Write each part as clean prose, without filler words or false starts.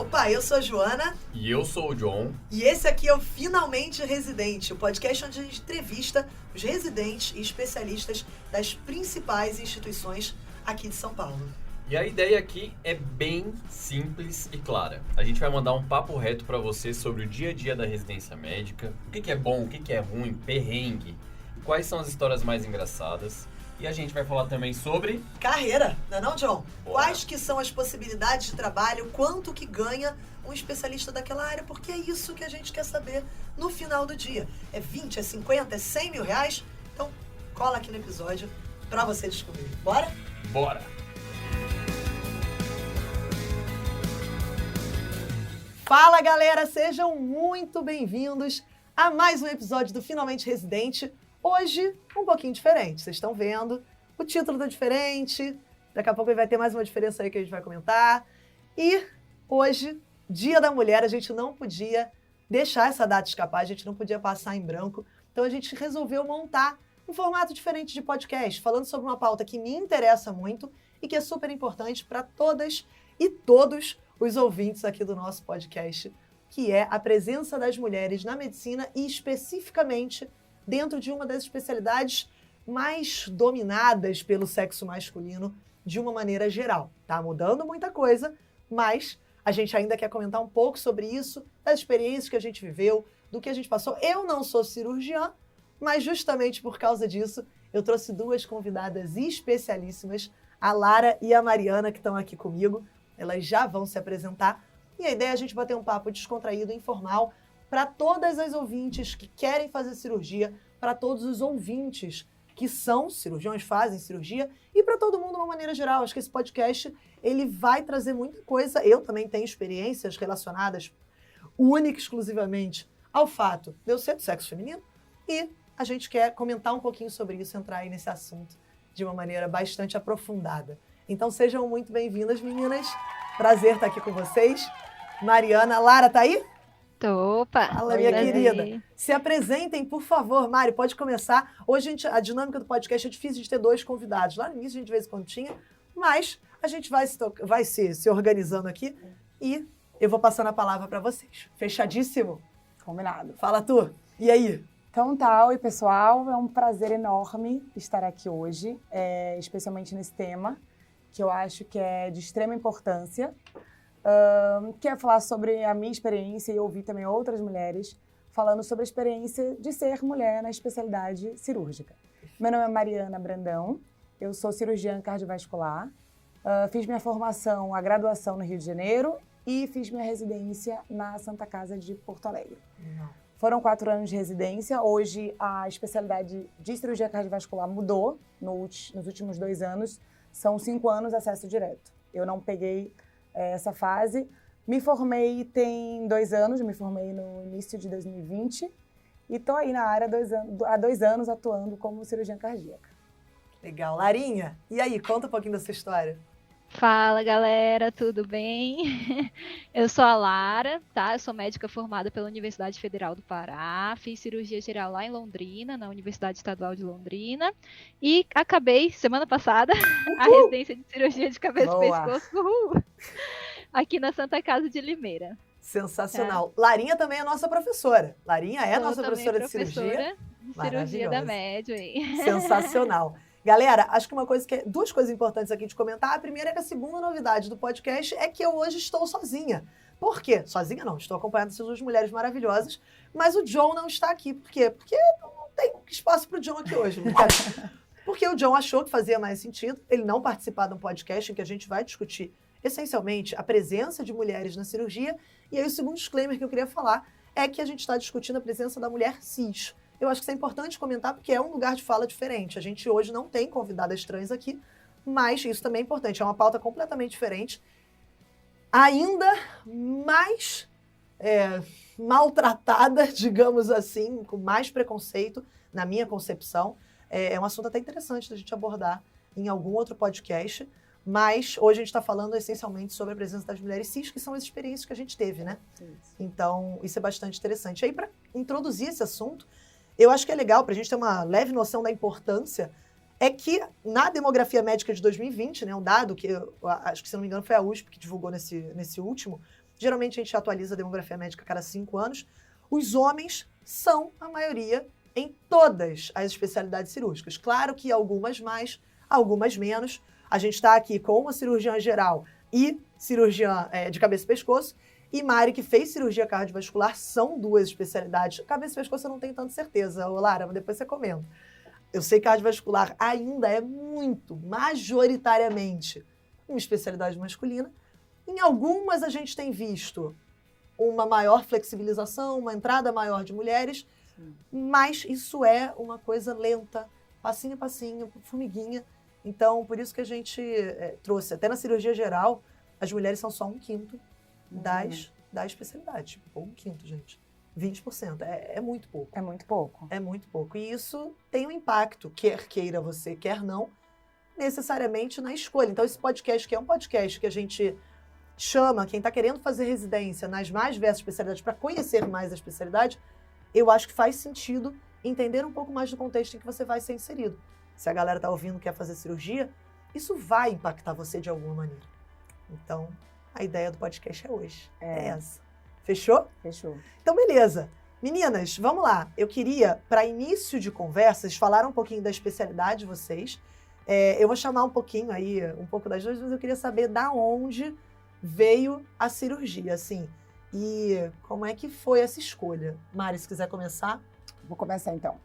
Opa, eu sou a Joana. E eu sou o John. E esse aqui é o Finalmente Residente, o podcast onde a gente entrevista os residentes e especialistas das principais instituições aqui de São Paulo. E a ideia aqui é bem simples e clara. A gente vai mandar um papo reto para você sobre o dia a dia da residência médica, o que é bom, o que é ruim, perrengue, quais são as histórias mais engraçadas. E a gente vai falar também sobre... carreira, não é não, John? Bora. Quais que são as possibilidades de trabalho, quanto que ganha um especialista daquela área, porque é isso que a gente quer saber no final do dia. É 20, é 50, é 100 mil reais? Então, cola aqui no episódio pra você descobrir. Bora? Bora! Fala, galera! Sejam muito bem-vindos a mais um episódio do Finalmente Residente. Hoje, um pouquinho diferente. Vocês estão vendo, o título tá diferente. Daqui a pouco vai ter mais uma diferença aí que a gente vai comentar. E hoje, Dia da Mulher, a gente não podia deixar essa data escapar, a gente não podia passar em branco. Então a gente resolveu montar um formato diferente de podcast, falando sobre uma pauta que me interessa muito e que é super importante para todas e todos os ouvintes aqui do nosso podcast, que é a presença das mulheres na medicina e especificamente dentro de uma das especialidades mais dominadas pelo sexo masculino de uma maneira geral. Tá mudando muita coisa, mas a gente ainda quer comentar um pouco sobre isso, das experiências que a gente viveu, do que a gente passou. Eu não sou cirurgiã, mas justamente por causa disso, eu trouxe duas convidadas especialíssimas, a Lara e a Mariana, que estão aqui comigo. Elas já vão se apresentar. E a ideia é a gente bater um papo descontraído, informal, para todas as ouvintes que querem fazer cirurgia, para todos os ouvintes que são cirurgiões, fazem cirurgia, e para todo mundo de uma maneira geral. Acho que esse podcast ele vai trazer muita coisa. Eu também tenho experiências relacionadas única e exclusivamente ao fato de eu ser do sexo feminino, e a gente quer comentar um pouquinho sobre isso, entrar aí nesse assunto de uma maneira bastante aprofundada. Então sejam muito bem-vindas, meninas. Prazer estar aqui com vocês. Mariana, Lara, tá aí? Opa! Fala, minha querida. Se apresentem, por favor. Mari, pode começar. Hoje a dinâmica do podcast é difícil de ter dois convidados. Lá no início a gente de vez em quando tinha, mas a gente vai se organizando aqui e eu vou passando a palavra para vocês. Fechadíssimo? Combinado. Fala, tu. E aí? Então tá, oi pessoal, é um prazer enorme estar aqui hoje, especialmente nesse tema, que eu acho que é de extrema importância. Quero falar sobre a minha experiência e ouvir também outras mulheres falando sobre a experiência de ser mulher na especialidade cirúrgica. Meu nome é Mariana Brandão, eu sou cirurgiã cardiovascular, fiz minha formação, a graduação no Rio de Janeiro e fiz minha residência na Santa Casa de Porto Alegre. Foram 4 anos de residência, hoje a especialidade de cirurgia cardiovascular mudou nos últimos 2 anos, são 5 anos acesso direto. Eu não peguei essa fase. Me formei tem 2 anos, me formei no início de 2020 e estou aí na área há 2 anos atuando como cirurgiã cardíaca. Legal. Larinha, e aí? Conta um pouquinho da sua história. Fala, galera, tudo bem? Eu sou a Lara, tá? Eu sou médica formada pela Universidade Federal do Pará, fiz cirurgia geral lá em Londrina, na Universidade Estadual de Londrina, e acabei, semana passada, a residência de cirurgia de cabeça e pescoço, aqui na Santa Casa de Limeira. Sensacional. Larinha também é nossa professora. Larinha é nossa professora de cirurgia. De cirurgia da média aí. Sensacional. Galera, acho que duas coisas importantes aqui de comentar. A primeira é que a segunda novidade do podcast é que eu hoje estou sozinha. Por quê? Sozinha não, estou acompanhada dessas duas mulheres maravilhosas, mas o John não está aqui. Por quê? Porque não tem espaço para o John aqui hoje. Porque o John achou que fazia mais sentido ele não participar de um podcast em que a gente vai discutir essencialmente a presença de mulheres na cirurgia. E aí o segundo disclaimer que eu queria falar é que a gente está discutindo a presença da mulher cis. Eu acho que isso é importante comentar porque é um lugar de fala diferente. A gente hoje não tem convidadas trans aqui, mas isso também é importante. É uma pauta completamente diferente. Ainda mais maltratada, digamos assim, com mais preconceito, na minha concepção. É um assunto até interessante da gente abordar em algum outro podcast. Mas hoje a gente está falando essencialmente sobre a presença das mulheres cis, que são as experiências que a gente teve, né? Isso. Então, isso é bastante interessante. E aí, para introduzir esse assunto, eu acho que é legal, para a gente ter uma leve noção da importância, é que na demografia médica de 2020, né, um dado que, acho que se não me engano foi a USP que divulgou nesse último, Geralmente a gente atualiza a demografia médica a cada 5 anos. Os homens são a maioria em todas as especialidades cirúrgicas. Claro que algumas mais, algumas menos. A gente está aqui com uma cirurgiã geral e cirurgiã de cabeça e pescoço. E Mari, que fez cirurgia cardiovascular, são 2 especialidades. Cabeça e pescoço eu não tenho tanta certeza, Lara, mas depois você comenta. Eu sei que cardiovascular ainda é muito, majoritariamente, uma especialidade masculina. Em algumas a gente tem visto uma maior flexibilização, uma entrada maior de mulheres, mas isso é uma coisa lenta, passinho a passinho, formiguinha. Então, por isso que a gente trouxe, até na cirurgia geral, as mulheres são só 1/5 da especialidade. Tipo, 1/5, gente. 20%. É muito pouco. É muito pouco. É muito pouco. E isso tem um impacto, quer queira você, quer não, necessariamente na escolha. Então, esse podcast, que é um podcast que a gente chama quem está querendo fazer residência nas mais diversas especialidades para conhecer mais a especialidade, eu acho que faz sentido entender um pouco mais do contexto em que você vai ser inserido. Se a galera está ouvindo quer fazer cirurgia, isso vai impactar você de alguma maneira. Então, a ideia do podcast é hoje. É essa. Fechou? Fechou. Então, beleza. Meninas, vamos lá. Eu queria, para início de conversas, falar um pouquinho da especialidade de vocês. Eu vou chamar um pouquinho aí, um pouco das duas, mas eu queria saber da onde veio a cirurgia, assim. E como é que foi essa escolha? Mari, se quiser começar. Vou começar, então.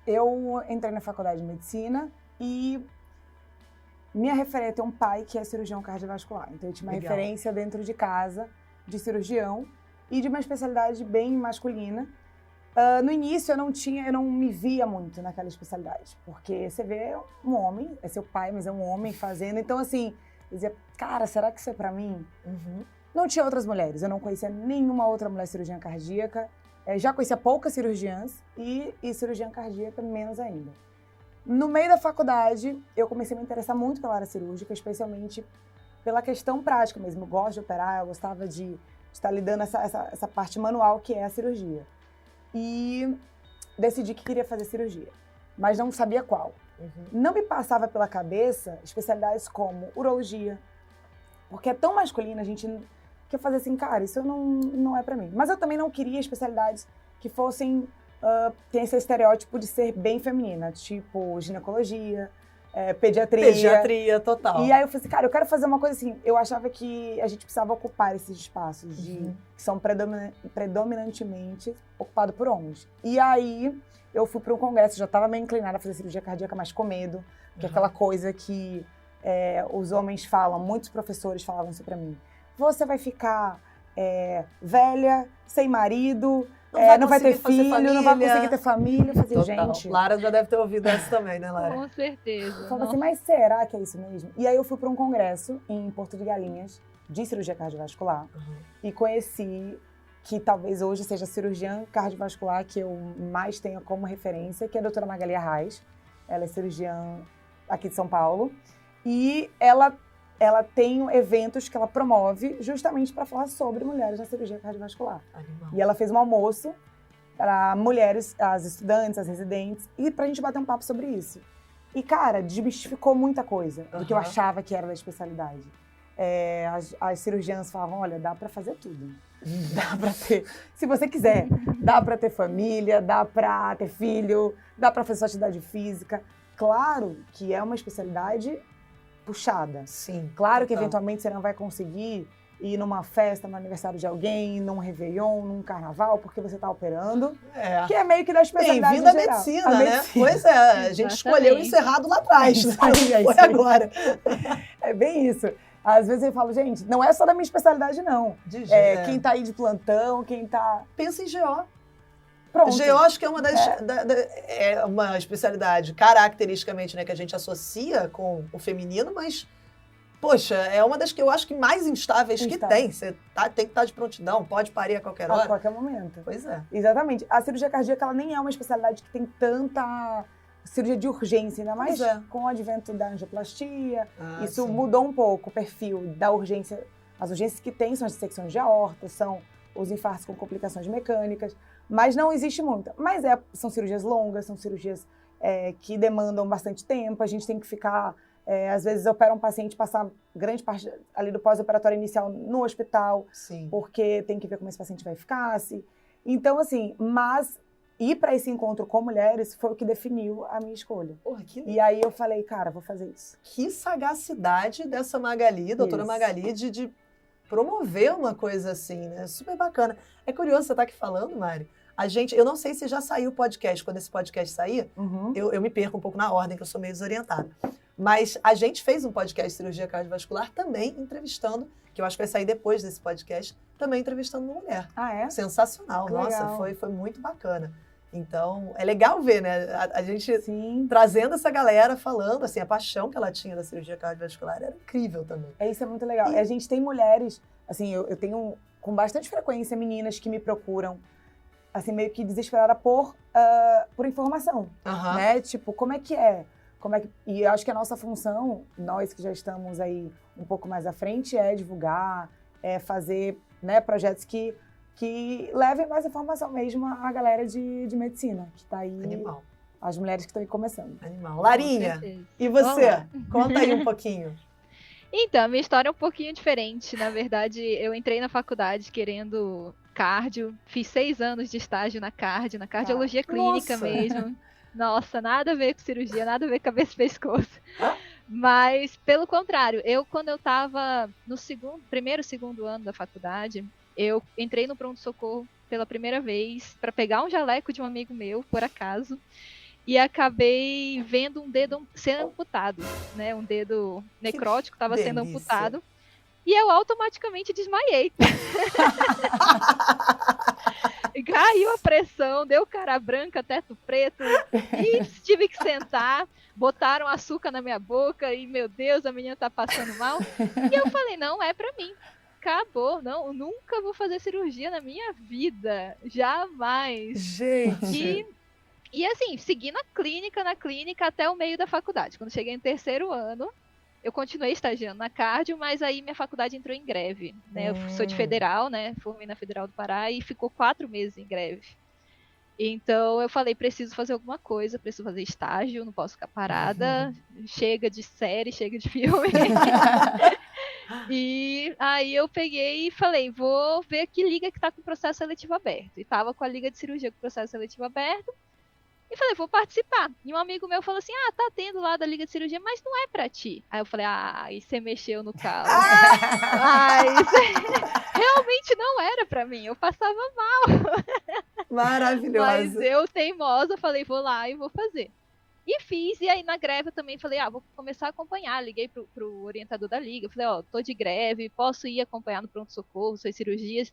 Eu entrei na faculdade de medicina e minha referência tem um pai que é cirurgião cardiovascular. Então, eu tinha uma Legal. referência dentro de casa de cirurgião e de uma especialidade bem masculina. No início, eu não me via muito naquela especialidade, porque você vê um homem, é seu pai, mas é um homem fazendo. Então, assim, eu dizia, cara, será que isso é pra mim? Uhum. Não tinha outras mulheres, eu não conhecia nenhuma outra mulher cirurgiã cardíaca. Já conhecia poucas cirurgiãs e cirurgiã cardíaca menos ainda. No meio da faculdade, eu comecei a me interessar muito pela área cirúrgica, especialmente pela questão prática mesmo. Eu gosto de operar, eu gostava de estar lidando essa parte manual que é a cirurgia. E decidi que queria fazer cirurgia, mas não sabia qual. Uhum. Não me passava pela cabeça especialidades como urologia, porque é tão masculina, a gente... que eu fazia assim, cara, isso não é pra mim. Mas eu também não queria especialidades que fossem, tem esse estereótipo de ser bem feminina, tipo ginecologia, pediatria. Pediatria, total. E aí eu falei assim, cara, eu quero fazer uma coisa assim, eu achava que a gente precisava ocupar esses espaços que são predominantemente ocupados por homens. E aí eu fui para um congresso, já estava meio inclinada a fazer cirurgia cardíaca, mas com medo, que é aquela coisa que os homens falam, muitos professores falavam isso pra mim. Você vai ficar velha, sem marido, não vai ter filho, não vai conseguir ter família. Eu falei, gente... Lara já deve ter ouvido essa também, né, Lara? Com certeza. Eu falei assim, mas será que é isso mesmo? E aí eu fui para um congresso em Porto de Galinhas, de cirurgia cardiovascular, e conheci que talvez hoje seja a cirurgiã cardiovascular que eu mais tenho como referência, que é a doutora Magali Arraes. Ela é cirurgiã aqui de São Paulo. E ela tem eventos que ela promove justamente para falar sobre mulheres na cirurgia cardiovascular. Animal. E ela fez um almoço para mulheres, as estudantes, as residentes, e pra gente bater um papo sobre isso. E, cara, desmistificou muita coisa do que eu achava que era da especialidade. As cirurgiãs falavam, olha, dá para fazer tudo. Dá para ter, se você quiser, dá para ter família, dá para ter filho, dá para fazer sua atividade física. Claro que é uma especialidade puxada. Sim. Claro que eventualmente você não vai conseguir ir numa festa, no aniversário de alguém, num Réveillon, num carnaval, porque você tá operando. Que é meio que da especialidade Bem-vindo à geral. medicina, A né? medicina. Pois é, a gente escolheu isso errado lá atrás. Né? Foi agora. É bem isso. Às vezes eu falo, gente, não é só da minha especialidade, não. Quem tá aí de plantão, quem tá... Pensa em GO. Pronto. GO acho que é uma é uma especialidade caracteristicamente, né, que a gente associa com o feminino, mas, poxa, é uma das que eu acho que mais instáveis que tem. Você tem que estar de prontidão, pode parir a qualquer hora. A qualquer momento. Pois é. Exatamente. A cirurgia cardíaca, ela nem é uma especialidade que tem tanta cirurgia de urgência, ainda mais com o advento da angioplastia. Isso mudou um pouco o perfil da urgência. As urgências que tem são as dissecções de aorta, são os infartos com complicações mecânicas, mas não existe muita. Mas são cirurgias longas, são cirurgias que demandam bastante tempo, a gente tem que ficar Às vezes opera um paciente, passar grande parte ali do pós-operatório inicial no hospital, Sim. porque tem que ver como esse paciente vai ficar. Então, assim, mas ir para esse encontro com mulheres foi o que definiu a minha escolha. Porra, que E aí eu falei, cara, vou fazer isso. Que sagacidade dessa Magali, doutora Isso. Magali, de promover uma coisa assim, né? Super bacana. É curioso você estar aqui falando, Mari. Eu não sei se já saiu o podcast, quando esse podcast sair, eu me perco um pouco na ordem, que eu sou meio desorientada. Mas a gente fez um podcast de cirurgia cardiovascular também entrevistando, que eu acho que vai sair depois desse podcast, também entrevistando uma mulher. Ah, é? Sensacional, Que nossa, legal. foi muito bacana. Então, é legal ver, né? A gente Sim. trazendo essa galera, falando, assim, a paixão que ela tinha da cirurgia cardiovascular era incrível também. Isso é muito legal. E a gente tem mulheres, assim, eu tenho com bastante frequência meninas que me procuram, assim, meio que desesperada por informação, Aham. né? Tipo, como é que é? E eu acho que a nossa função, nós que já estamos aí um pouco mais à frente, é divulgar, é fazer, né, projetos que levem mais informação mesmo à galera de medicina, que tá aí, Animal, as mulheres que estão aí começando. animal. Larinha, Com certeza. e você? Olá. Conta aí um pouquinho. Então, a minha história é um pouquinho diferente. Na verdade, eu entrei na faculdade querendo cardio, fiz 6 anos de estágio na cardiologia clínica Nossa. mesmo. Nossa, nada a ver com cirurgia, nada a ver com cabeça e pescoço. Mas, pelo contrário, quando eu estava no primeiro, segundo ano da faculdade, eu entrei no pronto-socorro pela primeira vez para pegar um jaleco de um amigo meu, por acaso, e acabei vendo um dedo sendo amputado, né? Um dedo necrótico estava sendo delícia. amputado. E eu automaticamente desmaiei. Caiu a pressão, deu cara branca, teto preto, e tive que sentar, botaram açúcar na minha boca, e meu Deus, a menina tá passando mal. E eu falei, não é pra mim. Acabou, não, eu nunca vou fazer cirurgia na minha vida, jamais. Gente, E assim, segui na clínica até o meio da faculdade. Quando cheguei no 3º ano, eu continuei estagiando na cardio, mas aí minha faculdade entrou em greve, né? Eu sou de federal, né? Formei na Federal do Pará e ficou 4 meses em greve. Então eu falei, preciso fazer alguma coisa, preciso fazer estágio, não posso ficar parada, chega de série, chega de filme. E aí eu peguei e falei, vou ver que liga que tá com processo seletivo aberto. E tava com a liga de cirurgia com processo seletivo aberto. E falei, vou participar. E um amigo meu falou assim, tá tendo lá da liga de cirurgia, mas não é pra ti. Aí eu falei, e você mexeu no calo. Mas realmente não era pra mim, eu passava mal. maravilhosa. Mas eu, teimosa, falei, vou lá e vou fazer. E fiz, e aí na greve eu também falei, vou começar a acompanhar. Liguei pro orientador da liga, falei, tô de greve, posso ir acompanhar no pronto-socorro, suas cirurgias.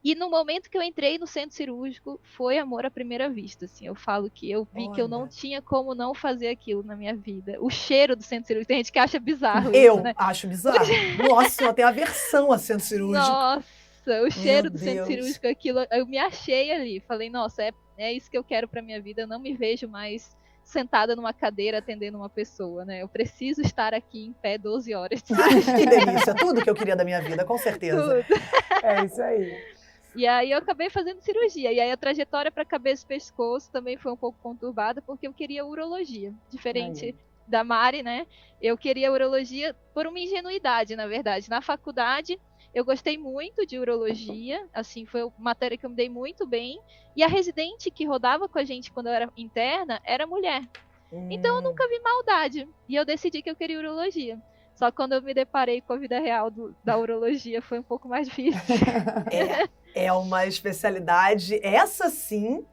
E no momento que eu entrei no centro cirúrgico, foi amor à primeira vista, assim. Eu falo que eu vi que eu não tinha como não fazer aquilo na minha vida. O cheiro do centro cirúrgico, tem gente que acha bizarro isso, né? Acho bizarro. Nossa, eu tenho aversão a centro cirúrgico. Nossa, o cheiro do Deus. centro cirúrgico, aquilo, eu me achei ali. Falei, nossa, é isso que eu quero pra minha vida. Eu não me vejo mais sentada numa cadeira atendendo uma pessoa, né? Eu preciso estar aqui em pé 12 horas. Que delícia, tudo que eu queria da minha vida, com certeza. Tudo. É isso aí. E aí eu acabei fazendo cirurgia. E aí a trajetória para cabeça e pescoço também foi um pouco conturbada, porque eu queria urologia. Diferente da Mari, né? Eu queria urologia por uma ingenuidade, na verdade. Na faculdade, eu gostei muito de urologia. Assim, foi uma matéria que eu me dei muito bem. E a residente que rodava com a gente quando eu era interna era mulher. Então eu nunca vi maldade. E eu decidi que eu queria urologia. Só que quando eu me deparei com a vida real da urologia, foi um pouco mais difícil. É uma especialidade, essa sim,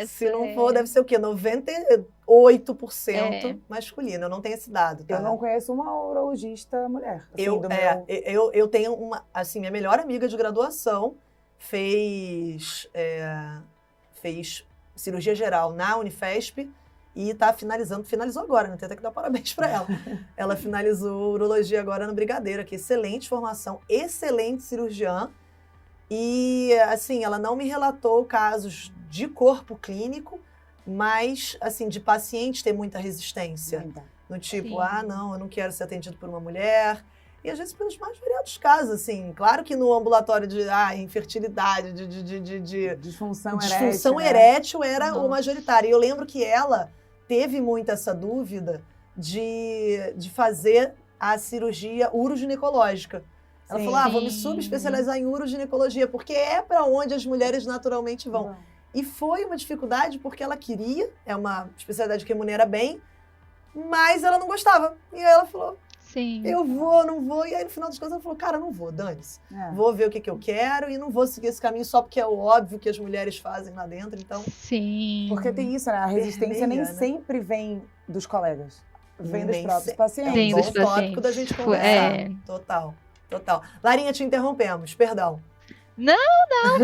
se não for, deve ser o quê? 98% masculino. Eu não tenho esse dado, tá? Eu não conheço uma urologista mulher. Assim, eu tenho uma, assim, minha melhor amiga de graduação fez cirurgia geral na Unifesp e finalizou agora, né? Tem até que dar parabéns para ela. Ela finalizou urologia agora no Brigadeiro, aqui, excelente formação, excelente cirurgiã. E, assim, ela não me relatou casos de corpo clínico, mas, assim, de paciente ter muita resistência. No tipo, Sim. Não, eu não quero ser atendido por uma mulher. E, às vezes, pelos mais variados casos, assim. Claro que no ambulatório de infertilidade, de disfunção erétil era o majoritário. E eu lembro que ela teve muito essa dúvida de fazer a cirurgia uroginecológica. Ela falou, vou me subespecializar em uroginecologia, porque é para onde as mulheres naturalmente vão. E foi uma dificuldade porque ela queria, é uma especialidade que remunera bem, mas ela não gostava. E aí ela falou, eu vou, não vou. E aí no final das contas ela falou, cara, não vou, dane-se. Vou ver o que eu quero e não vou seguir esse caminho só porque é o óbvio que as mulheres fazem lá dentro, então... Sim. Porque tem isso, né? A resistência nem sempre vem dos colegas. Vem dos próprios pacientes. Vem dos pacientes. Tópico da gente conversar. Total. Larinha, te interrompemos, perdão. Não,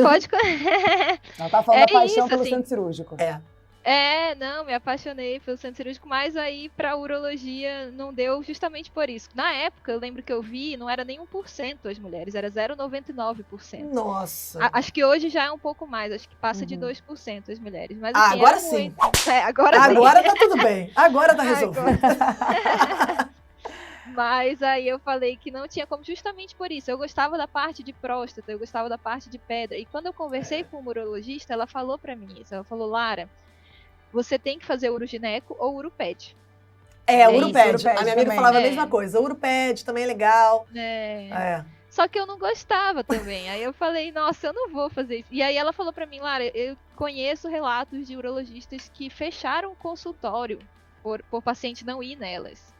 pode... Ela tá falando da paixão pelo centro cirúrgico. Não, me apaixonei pelo centro cirúrgico, mas aí pra urologia não deu justamente por isso. Na época, eu lembro que eu vi, não era nem 1% as mulheres, era 0,99%. Nossa! Acho que hoje já é um pouco mais, acho que passa de 2% as mulheres. Mas, assim, agora sim! Agora tá tudo bem, agora tá resolvido. Mas aí eu falei que não tinha como justamente por isso. Eu gostava da parte de próstata, eu gostava da parte de pedra. E quando eu conversei com uma urologista, ela falou pra mim isso. Ela falou, Lara, você tem que fazer urogineco ou uroped. Uroped. A minha amiga falava a mesma coisa. Uroped também é legal. Só que eu não gostava também. Aí eu falei, nossa, eu não vou fazer isso. E aí ela falou pra mim, Lara, eu conheço relatos de urologistas que fecharam o consultório por paciente não ir nelas.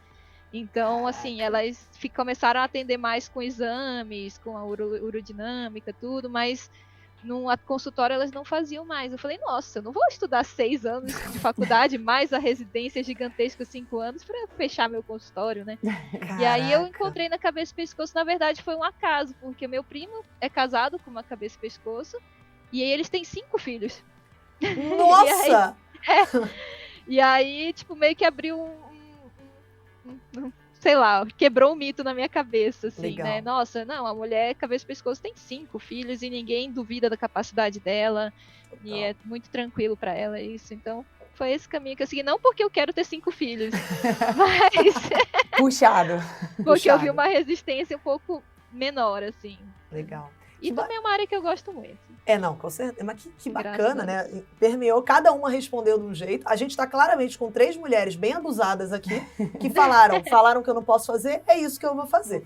Então, assim, elas começaram a atender mais com exames, com a urodinâmica, tudo, mas no consultório elas não faziam mais. Eu falei, nossa, eu não vou estudar 6 anos de faculdade, mais a residência gigantesca 5 anos para fechar meu consultório, né? Caraca. E aí eu encontrei na cabeça e pescoço, na verdade foi um acaso, porque meu primo é casado com uma cabeça e pescoço, e aí eles têm 5 filhos. Nossa! E aí, tipo, meio que abriu sei lá, quebrou um mito na minha cabeça, assim, legal. Né? Nossa, não, a mulher cabeça e pescoço tem 5 filhos e ninguém duvida da capacidade dela. Total. E é muito tranquilo pra ela isso. Então, foi esse caminho que eu segui. Não porque eu quero ter 5 filhos, mas... Puxado. Porque eu vi uma resistência um pouco menor, assim. Legal. E também é uma área que eu gosto muito. Não, com certeza. Mas que bacana, né? Permeou, cada uma respondeu de um jeito. A gente tá claramente com 3 mulheres bem abusadas aqui, que falaram que eu não posso fazer, é isso que eu vou fazer.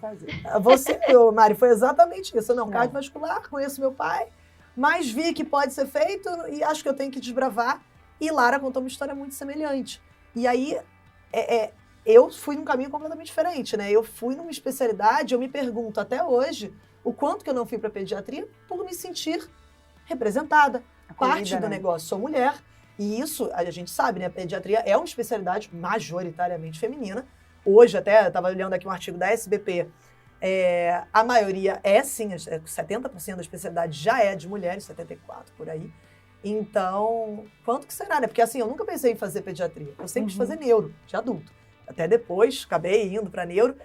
Você, Mari, foi exatamente isso. Não, cardiovascular, conheço meu pai, mas vi que pode ser feito e acho que eu tenho que desbravar. E Lara contou uma história muito semelhante. E aí, eu fui num caminho completamente diferente, né? Eu fui numa especialidade, eu me pergunto até hoje, o quanto que eu não fui para pediatria por me sentir representada. Parte do negócio, sou mulher, e isso a gente sabe, né? A pediatria é uma especialidade majoritariamente feminina. Hoje, até, eu estava olhando aqui um artigo da SBP, a maioria sim, 70% da especialidade já é de mulheres, 74% por aí. Então, quanto que será, né? Porque assim, eu nunca pensei em fazer pediatria. Eu sempre quis fazer neuro, de adulto. Até depois, acabei indo para neuro.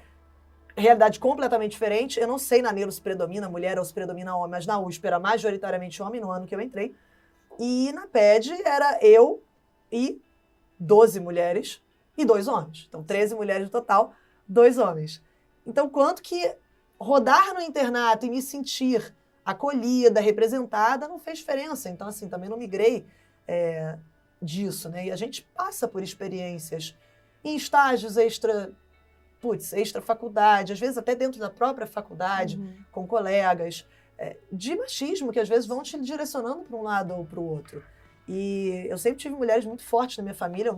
Realidade completamente diferente. Eu não sei na neuro se predomina mulher ou se predomina homem, mas na USP era majoritariamente homem no ano que eu entrei. E na PED era eu e 12 mulheres e 2 homens. Então, 13 mulheres no total, 2 homens. Então, quanto que rodar no internato e me sentir acolhida, representada, não fez diferença. Então, assim, também não migrei disso, né? E a gente passa por experiências em estágios extra faculdade, às vezes até dentro da própria faculdade, com colegas, de machismo, que às vezes vão te direcionando para um lado ou para o outro. E eu sempre tive mulheres muito fortes na minha família,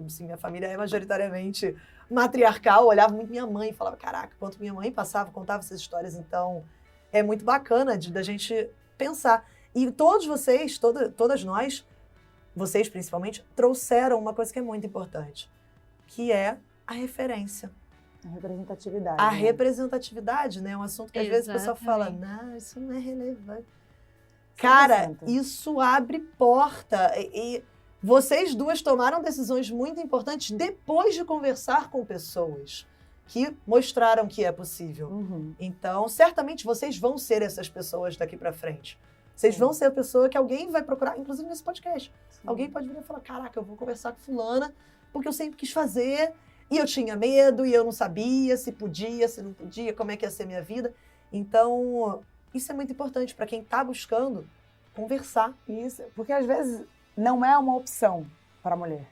assim, minha família é majoritariamente matriarcal, eu olhava muito minha mãe e falava, caraca, quanto minha mãe contava essas histórias, então é muito bacana da gente pensar. E todos vocês, todas nós, vocês principalmente, trouxeram uma coisa que é muito importante, que é a referência. A representatividade. A representatividade, né? É um assunto que às vezes o pessoal fala, não, isso não é relevante. Cara, isso abre porta. E vocês duas tomaram decisões muito importantes depois de conversar com pessoas que mostraram que é possível. Então, certamente vocês vão ser essas pessoas daqui pra frente. Vocês vão ser a pessoa que alguém vai procurar, inclusive nesse podcast. Alguém pode vir e falar, caraca, eu vou conversar com fulana, porque eu sempre quis fazer... E eu tinha medo, e eu não sabia se podia, se não podia, como é que ia ser minha vida. Então, isso é muito importante para quem está buscando conversar. Isso, porque às vezes não é uma opção para a mulher.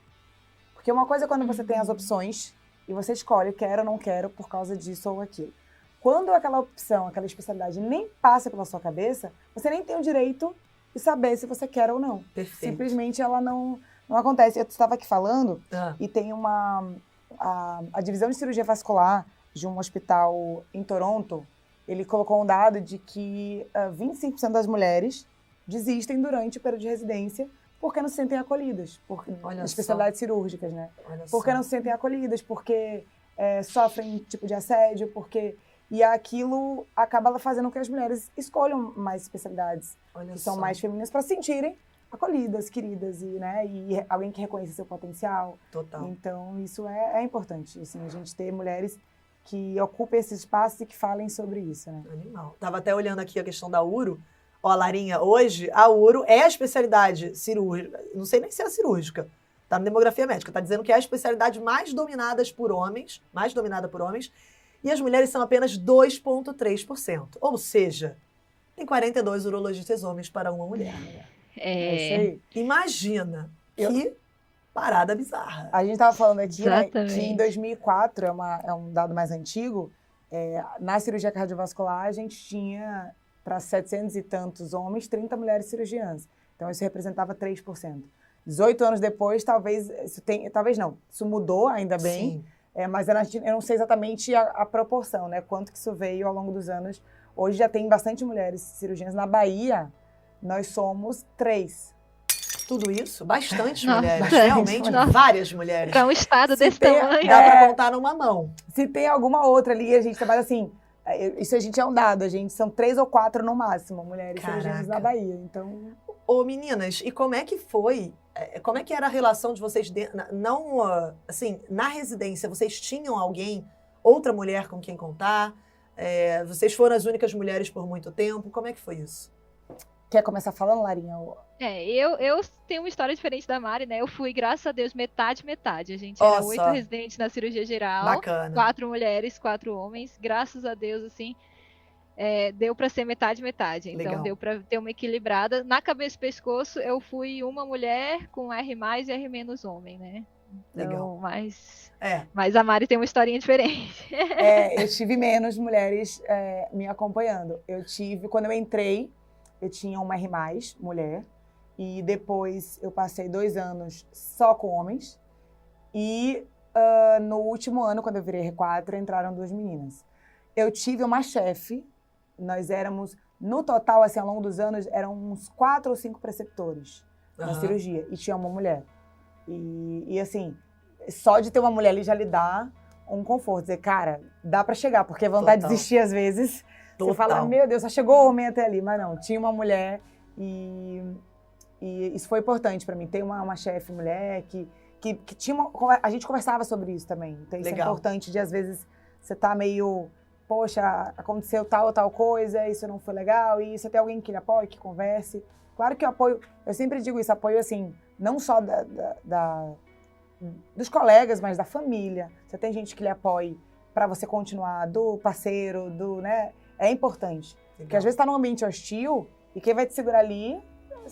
Porque uma coisa é quando você tem as opções e você escolhe, quero ou não quero, por causa disso ou aquilo. Quando aquela opção, aquela especialidade nem passa pela sua cabeça, você nem tem o direito de saber se você quer ou não. Perfeito. Simplesmente ela não acontece. Eu estava aqui falando e tem a divisão de cirurgia vascular de um hospital em Toronto, ele colocou um dado de que 25% das mulheres desistem durante o período de residência porque não se sentem acolhidas, por especialidades cirúrgicas, né? Porque não se sentem acolhidas, porque sofrem tipo de assédio, e aquilo acaba fazendo com que as mulheres escolham mais especialidades que são mais femininas para se sentirem acolhidas, queridas e alguém que reconheça seu potencial. Total. Então isso é importante, assim, a gente ter mulheres que ocupem esse espaço e que falem sobre isso, né? Animal. Tava até olhando aqui a questão da uro. Ó, Larinha, hoje a uro é a especialidade cirúrgica, não sei nem se é cirúrgica, tá na demografia médica, tá dizendo que é a especialidade mais dominada por homens, e as mulheres são apenas 2,3%. Ou seja, tem 42 urologistas homens para uma mulher. É isso aí. Imagina que parada bizarra. A gente estava falando aqui, né, que Exatamente. em 2004, é um dado mais antigo, na cirurgia cardiovascular a gente tinha, para 700 e tantos homens, 30 mulheres cirurgiãs. Então isso representava 3%. 18 anos depois, isso mudou, ainda bem, mas eu não sei exatamente a proporção, né, quanto que isso veio ao longo dos anos. Hoje já tem bastante mulheres cirurgiãs. Na Bahia, nós somos 3. Tudo isso? Bastante Nossa. mulheres. Realmente, Nossa. várias mulheres. Para um estado desse tamanho. Dá pra contar numa mão. Se tem alguma outra ali, a gente trabalha assim, isso a gente é um dado, são 3 ou 4 no máximo, mulheres cirurgiãs na Bahia, então... Ô, meninas, e como é que foi, como é que era a relação de vocês, na residência, vocês tinham alguém, outra mulher com quem contar? Vocês foram as únicas mulheres por muito tempo, como é que foi isso? Quer começar falando, Larinha? Eu tenho uma história diferente da Mari, né? Eu fui, graças a Deus, metade. A gente era 8 residentes na cirurgia geral. Bacana. 4 mulheres, 4 homens. Graças a Deus, assim, deu pra ser metade. Então, Legal. deu pra ter uma equilibrada. Na cabeça e pescoço, eu fui uma mulher com R+, e R- homem, né? Então, Legal. Mas a Mari tem uma historinha diferente. Eu tive menos mulheres me acompanhando. Quando eu entrei, eu tinha uma R+, mulher, e depois eu passei 2 anos só com homens, e no último ano, quando eu virei R4, entraram 2 meninas. Eu tive uma chefe, nós éramos, no total, assim, ao longo dos anos, eram uns 4 ou 5 preceptores na cirurgia, e tinha uma mulher. E assim, só de ter uma mulher ali já lhe dá um conforto, dizer, cara, dá pra chegar, porque vontade de desistir às vezes. Você fala, meu Deus, só chegou o homem até ali. Mas não, tinha uma mulher e isso foi importante pra mim. Ter uma chefe mulher que tinha a gente conversava sobre isso também. Então isso é importante de, às vezes, você tá meio, poxa, aconteceu tal ou tal coisa, isso não foi legal, e você tem alguém que lhe apoie, que converse. Claro que o apoio, eu sempre digo isso, apoio assim, não só dos colegas, mas da família. Você tem gente que lhe apoie pra você continuar, do parceiro, né? É importante. Porque às vezes tá num ambiente hostil e quem vai te segurar ali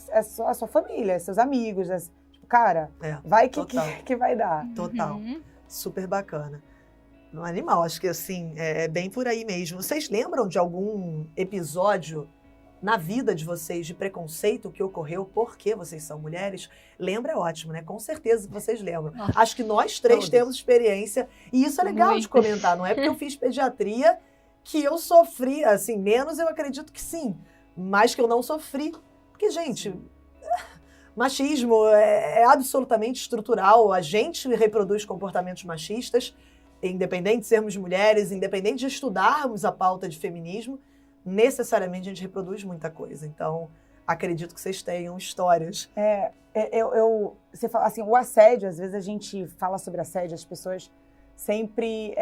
é a sua família, é seus amigos. Tipo, cara, vai que vai dar. Total. Super bacana. Um animal, acho que assim, é bem por aí mesmo. Vocês lembram de algum episódio na vida de vocês de preconceito que ocorreu porque vocês são mulheres? Lembra é ótimo, né? Com certeza que vocês lembram. Nossa, acho que nós 3 temos experiência e isso é legal de comentar. Não é porque eu fiz pediatria que eu sofri, assim, menos eu acredito que sim, mas que eu não sofri. Porque, gente, machismo é absolutamente estrutural, a gente reproduz comportamentos machistas, independente de sermos mulheres, independente de estudarmos a pauta de feminismo, necessariamente a gente reproduz muita coisa. Então, acredito que vocês tenham histórias. Você fala assim, o assédio, às vezes a gente fala sobre assédio, as pessoas sempre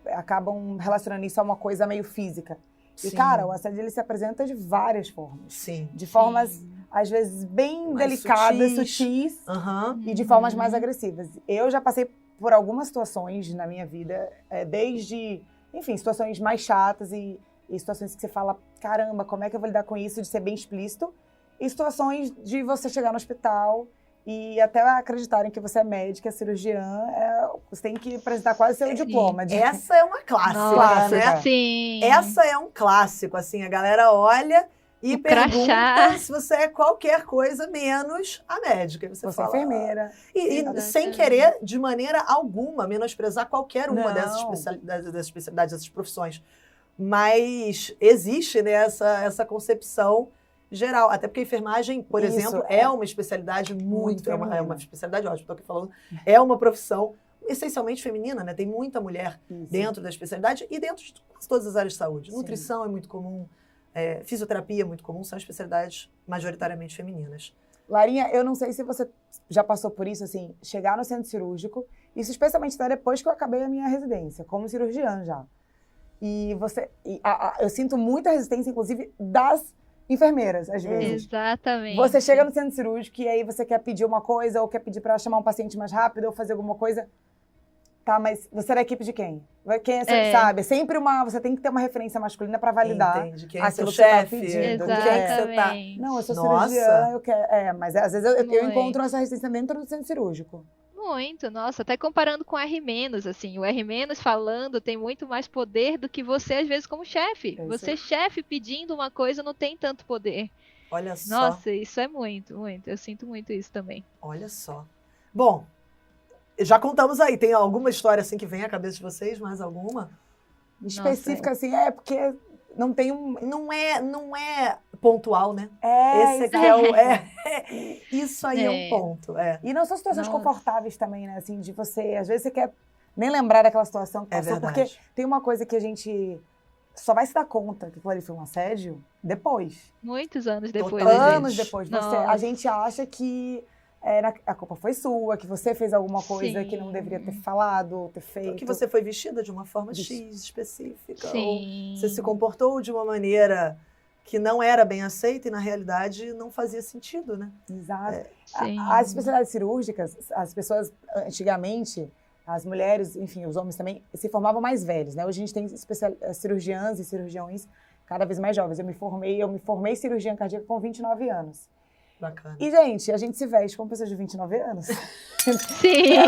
acabam relacionando isso a uma coisa meio física. Sim. E, cara, o assédio ele se apresenta de várias formas. Sim. De formas, às vezes, bem mais delicadas, sutis e de formas mais agressivas. Eu já passei por algumas situações na minha vida, desde, enfim, situações mais chatas e situações que você fala, caramba, como é que eu vou lidar com isso, de ser bem explícito, e situações de você chegar no hospital e até acreditarem que você é médica, é cirurgiã, você tem que apresentar quase seu diploma. Essa é uma clássica, Nossa, né? sim. Essa é um clássico, assim, a galera olha e O pergunta crachá. se você é qualquer coisa menos a médica. Você Você é fala, enfermeira. E Exatamente. sem querer, de maneira alguma, menosprezar qualquer uma Não. dessas especialidades, dessas profissões. Mas existe, né, essa concepção geral. Até porque a enfermagem, por Isso, exemplo, é. é uma especialidade muito... É uma feminina. especialidade ótima, estou aqui falando. É uma profissão essencialmente feminina, né? Tem muita mulher Isso. dentro da especialidade e dentro de quase todas as áreas de saúde. Sim. Nutrição é muito comum, fisioterapia é muito comum, são especialidades majoritariamente femininas. Larinha, eu não sei se você já passou por isso, assim, chegar no centro cirúrgico, isso especialmente até depois que eu acabei a minha residência, como cirurgiã já. E eu sinto muita resistência, inclusive, das enfermeiras, às vezes. Exatamente. Você chega no centro cirúrgico e aí você quer pedir uma coisa, ou quer pedir para chamar um paciente mais rápido, ou fazer alguma coisa. Tá, mas você é da equipe de quem? Quem é, sabe? É sempre você tem que ter uma referência masculina para validar. Entende? Quem é seu aquilo que você tá chefe? pedindo. Com quem que você tá? Exatamente. Não, eu sou Nossa. cirurgiã, eu quero. Mas às vezes eu Muito. encontro essa resistência dentro do centro cirúrgico. Muito, nossa, até comparando com o R-, assim, o R- falando tem muito mais poder do que você, às vezes, como chefe. É isso Você, aí. chefe, pedindo uma coisa, não tem tanto poder. Olha só. Nossa, isso é muito, muito. Eu sinto muito isso também. Olha só. Bom, já contamos aí. Tem alguma história assim que vem à cabeça de vocês? Mais alguma? Específica, assim, porque não tem um. Não é pontual, né? Esse aqui exato. isso aí é um ponto. E não são situações Nossa. confortáveis também, né? Assim, de você. Às vezes você quer nem lembrar daquela situação que É passou, verdade. porque tem uma coisa que a gente só vai se dar conta que aquilo ali foi um assédio depois. Muitos anos depois. Totalmente. Anos depois. Nossa. A gente acha que a culpa foi sua, que você fez alguma coisa que não Sim. deveria ter falado, ter feito. Que você foi vestida de uma forma Isso. X específica. Sim. Ou você se comportou de uma maneira que não era bem aceita e, na realidade, não fazia sentido, né? Exato. Sim. As especialidades cirúrgicas, as pessoas, antigamente, as mulheres, enfim, os homens também, se formavam mais velhos, né? Hoje a gente tem cirurgiãs e cirurgiões cada vez mais jovens. Eu me formei cirurgiã cardíaca com 29 anos. Bacana. E, gente, a gente se veste como pessoas de 29 anos. Sim.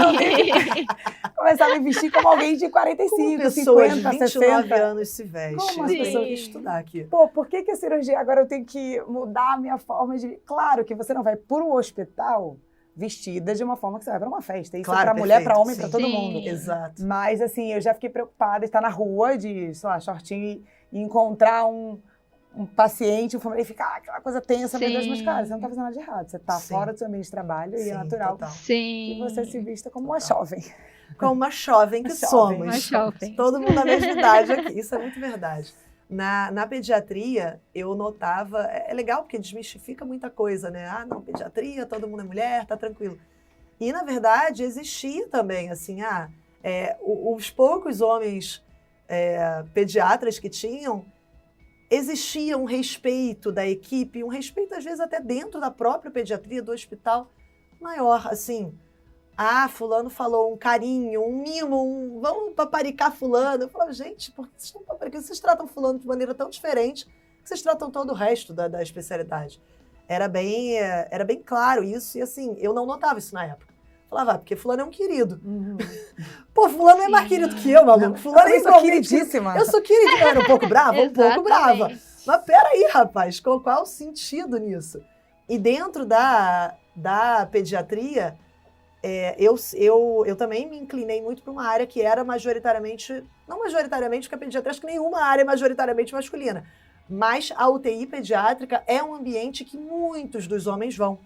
Começar a me vestir como alguém de 45, Como pessoas 50, de 29 60. anos se veste. Como Eu as tenho pessoas- que estudar aqui. Pô, por que a cirurgia agora eu tenho que mudar a minha forma de... Claro que você não vai para o hospital vestida de uma forma que você vai para uma festa. Isso Claro, é para mulher, perfeito, para homem, sim. para todo Sim. mundo. Exato. Mas, assim, eu já fiquei preocupada de estar na rua, de, sei lá, shortinho, e encontrar um paciente, um familiar, e ficar aquela coisa tensa, meu Deus, mas, cara, você não tá fazendo nada de errado. Você tá Sim. fora do seu ambiente de trabalho e Sim, é natural total. que Sim. você se vista como uma Total. jovem. Como uma jovem que Uma jovem. somos. Uma jovem. Todo mundo na mesma idade aqui. Isso é muito verdade. Na pediatria, eu notava... É legal porque desmistifica muita coisa, né? Ah, não, pediatria, todo mundo é mulher, tá tranquilo. E, na verdade, existia também, assim, os poucos homens pediatras que tinham, existia um respeito da equipe, um respeito, às vezes, até dentro da própria pediatria, do hospital, maior, assim... Ah, fulano falou um carinho, um mimo, vamos paparicar fulano. Eu falava, gente, por que vocês estão paparicando? Vocês tratam fulano de maneira tão diferente que vocês tratam todo o resto da especialidade. Era bem claro isso, e assim, eu não notava isso na época. Falava, porque fulano é um querido. Pô, fulano é mais Sim. querido que eu, maluco. Fulano é Eu sou igualmente... queridíssima. Eu sou queridinha, eu era um pouco brava? Um pouco brava. Exatamente. Mas peraí, rapaz, qual o sentido nisso? E dentro da pediatria, eu também me inclinei muito para uma área que era majoritariamente, não majoritariamente, porque a pediatria, acho que nenhuma área é majoritariamente masculina, mas a UTI pediátrica é um ambiente que muitos dos homens vão.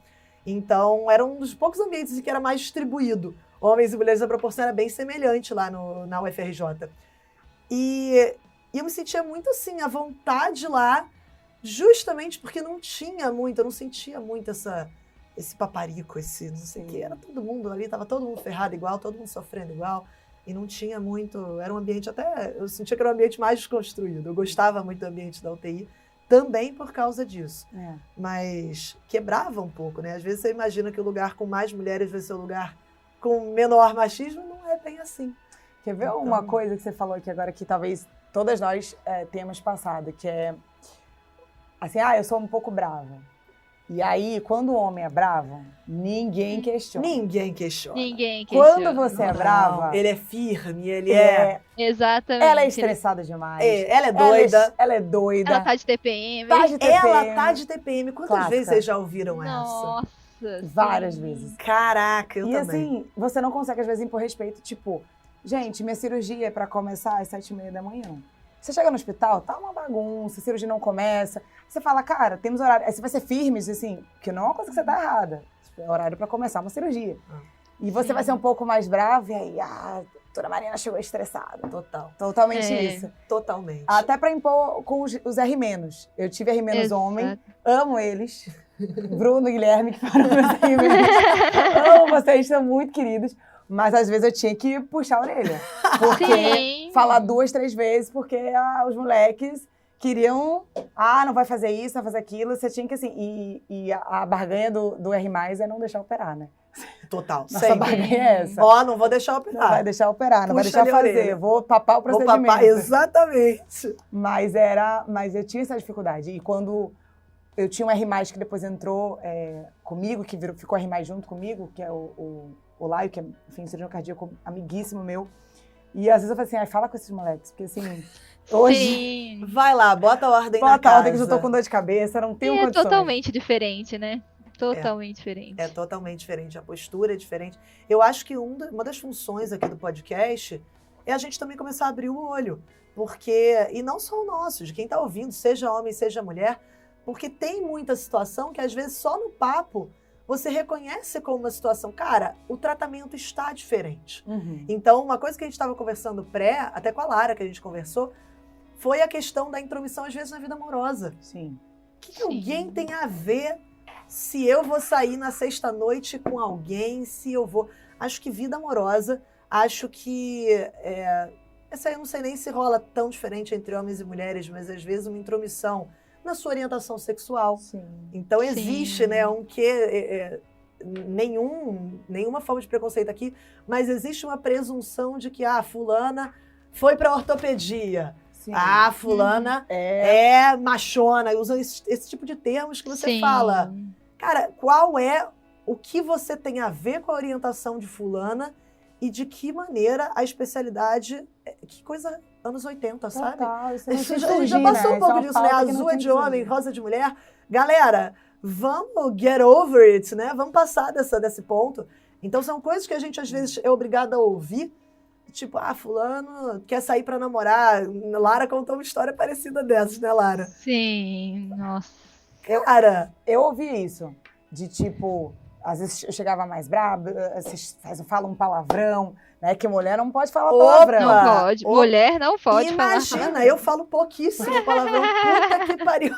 Então, era um dos poucos ambientes em que era mais distribuído. Homens e mulheres, a proporção era bem semelhante lá na UFRJ. E eu me sentia muito assim, à vontade lá, justamente porque não tinha muito, eu não sentia muito esse paparico, esse não sei o que. Era todo mundo ali, tava todo mundo ferrado igual, todo mundo sofrendo igual. E não tinha muito... Era um ambiente até... Eu sentia que era um ambiente mais desconstruído. Eu gostava muito do ambiente da UTI, também por causa disso. Mas quebrava um pouco, né? Às vezes você imagina que o lugar com mais mulheres vai ser o lugar com menor machismo. Não é bem assim. Quer ver Então- uma coisa que você falou aqui agora que talvez todas nós tenhamos passado, que é assim, eu sou um pouco brava. E aí, quando o homem é bravo, ninguém questiona. Ninguém questiona. Ninguém questiona. Quando você é Não, brava, ele é firme, ele é... Exatamente. ela é estressada demais. Ela é doida. Ela é doida. Ela tá de TPM. Tá de TPM. Ela tá de TPM. Quantas Clássica. vezes vocês já ouviram essa? Nossa. Várias sim. vezes. Caraca, eu E também. assim, você não consegue às vezes impor respeito, tipo, gente, minha cirurgia é pra começar às 7h30 da manhã. Você chega no hospital, tá uma bagunça, a cirurgia não começa. Você fala, cara, temos horário. Aí você vai ser firme, diz assim, que não é uma coisa que você tá errada. É horário pra começar uma cirurgia. E você Sim. vai ser um pouco mais bravo, e aí, a doutora Marina chegou estressada. Total. Totalmente É. isso. Totalmente. Até pra impor com os R-. Eu tive R- Exato. homem, amo eles. Bruno e Guilherme, que foram meus R-. Amo vocês, são muito queridos. Mas às vezes eu tinha que puxar a orelha. Porque Sim. falar 2, 3 vezes, porque os moleques queriam, não vai fazer isso, não vai fazer aquilo. Você tinha que, assim, e a barganha do R+, é não deixar operar, né? Total. Nossa Sempre. barganha é essa. Ó, não vou deixar Não operar. vai deixar operar, não vai Puxa deixar ali a fazer. orelha. Vou papar o Vou procedimento. papar. Exatamente. Mas eu tinha essa dificuldade. E quando eu tinha um R+, que depois entrou comigo, que ficou R+, junto comigo, que é o Laio, que é, enfim, cirurgião cardíaco, amiguíssimo meu. E às vezes eu falei assim, fala com esses moleques, porque assim, hoje... Sim. Vai lá, bota a ordem na Bota a casa. ordem que eu já tô com dor de cabeça, não tenho E é condições. totalmente diferente, né? Totalmente diferente. É totalmente diferente, a postura é diferente. Eu acho que uma das funções aqui do podcast é a gente também começar a abrir o olho. Porque, e não só o nosso, de quem tá ouvindo, seja homem, seja mulher, porque tem muita situação que às vezes só no papo você reconhece como uma situação, cara, o tratamento está diferente. Uhum. Então, uma coisa que a gente estava conversando até com a Lara, que a gente conversou, foi a questão da intromissão, às vezes, na vida amorosa. Sim. O que alguém tem a ver se eu vou sair na sexta-noite com alguém, se eu vou... Acho que vida amorosa, acho que... essa aí eu não sei nem se rola tão diferente entre homens e mulheres, mas às vezes uma intromissão na sua orientação sexual. Sim. Então existe, Sim. né, nenhuma forma de preconceito aqui, mas existe uma presunção de que, fulana foi pra ortopedia. Sim. Fulana é machona. Usam esse tipo de termos que você Sim. fala. Cara, o que você tem a ver com a orientação de fulana e de que maneira a especialidade... Que coisa anos 80, sabe? Total, isso A não gente tem já fugir, passou né? um pouco Isso é uma disso, né? pauta que não Azul é tem de que homem, fugir. rosa de mulher. Galera, vamos get over it, né? Vamos passar desse ponto. Então são coisas que a gente às vezes é obrigada a ouvir. Tipo, fulano quer sair pra namorar. Lara contou uma história parecida dessas, né, Lara? Sim, nossa. Cara, Eu ouvi isso, de tipo, às vezes eu chegava mais brava, vocês falam um palavrão, né? Que mulher não pode falar palavrão. Não pode. Mulher não pode falar. imagina, eu falo pouquíssimo palavrão. Puta que pariu.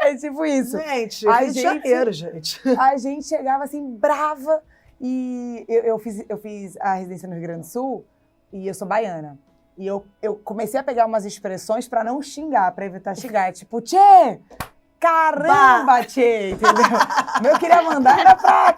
É tipo isso. Gente, A Rio de gente- Janeiro, gente. A gente chegava assim, brava, e eu fiz a residência no Rio Grande do Sul, e eu sou baiana. E eu comecei a pegar umas expressões pra não xingar, pra evitar xingar. Tipo, tchê! Caramba, tchê! Entendeu? O meu eu queria mandar era pra...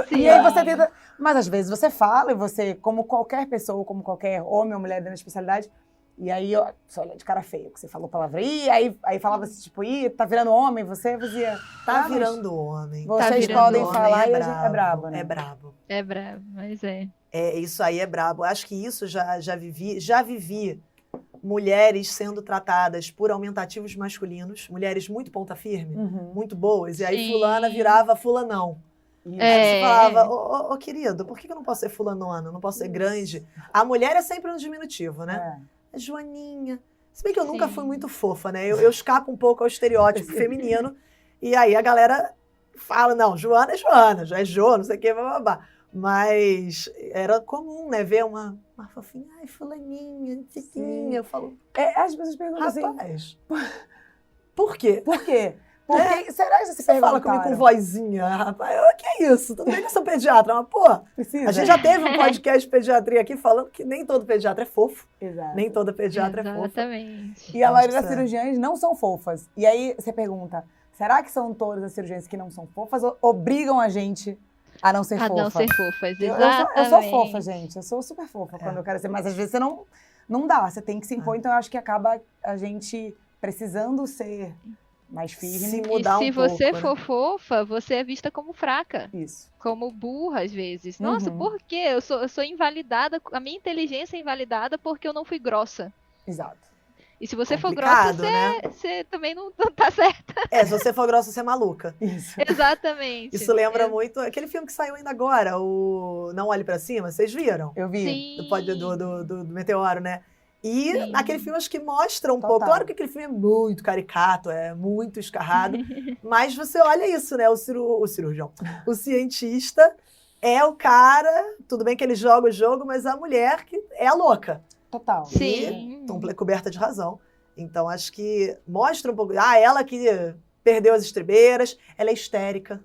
Sim. E aí você tenta... Mas às vezes você fala, e você, como qualquer pessoa, como qualquer homem ou mulher dentro da especialidade, e aí você olha de cara feia, que você falou palavra. E aí falava assim, tipo, tá virando homem, você fazia... Tá mas virando homem. Vocês virando podem homem, falar e a gente é brabo, né? É brabo. É bravo, mas é. Isso aí é brabo. Acho que isso já vivi mulheres sendo tratadas por aumentativos masculinos, mulheres muito ponta firme, Uhum. muito boas, e aí Sim. fulana virava fulanão. Isso. Aí você falava, ô querido, por que eu não posso ser fulanona? Não posso ser grande? A mulher é sempre um diminutivo, né? É Joaninha. Se bem que eu nunca Sim. fui muito fofa, né? Eu escapo um pouco ao estereótipo feminino, e aí a galera fala, não, Joana é Joana, já é Jo, não sei o que, babá. Mas era comum, né? Ver uma fofinha, ai, fulaninha, titinha. Eu falo, As pessoas perguntam assim, rapaz, por quê? por quê? Por que será que você Você fala comigo com vozinha, rapaz? O que é isso? Tudo bem que eu sou pediatra, mas, pô, Precisa. a gente já teve um podcast de pediatria aqui falando que nem todo pediatra é fofo, Exato. nem toda pediatra é fofa. Exatamente. E a maioria das Nossa. cirurgiãs não são fofas. E aí você pergunta, será que são todas as cirurgiãs que não são fofas ou obrigam a gente a não ser A fofa? não ser fofas, Eu exatamente. sou fofa, gente. Eu sou super fofa quando eu quero ser. Mas às vezes você não dá. Você tem que se impor. Então eu acho que acaba a gente precisando ser mais firme. Se mudar E se um pouco, você né? for fofa, você é vista como fraca. Isso. Como burra, às vezes. Nossa, Uhum. por quê? Eu sou invalidada, a minha inteligência é invalidada porque eu não fui grossa. Exato. E se você for grossa, Complicado, né? você também não tá certa. Se você for grossa, você é maluca. Isso. Exatamente. Isso lembra muito aquele filme que saiu ainda agora, o Não Olhe Pra Cima, vocês viram? Eu vi. Sim. Do meteoro, né? E Sim. naquele filme acho que mostra um Total. pouco. Claro que aquele filme é muito caricato, é muito escarrado, mas você olha isso, né? O cirurgião, o cientista é o cara, tudo bem que ele joga o jogo, mas a mulher que é a louca. Total. Sim. Coberta de razão. Então acho que mostra um pouco. Ela que perdeu as estribeiras, ela é histérica.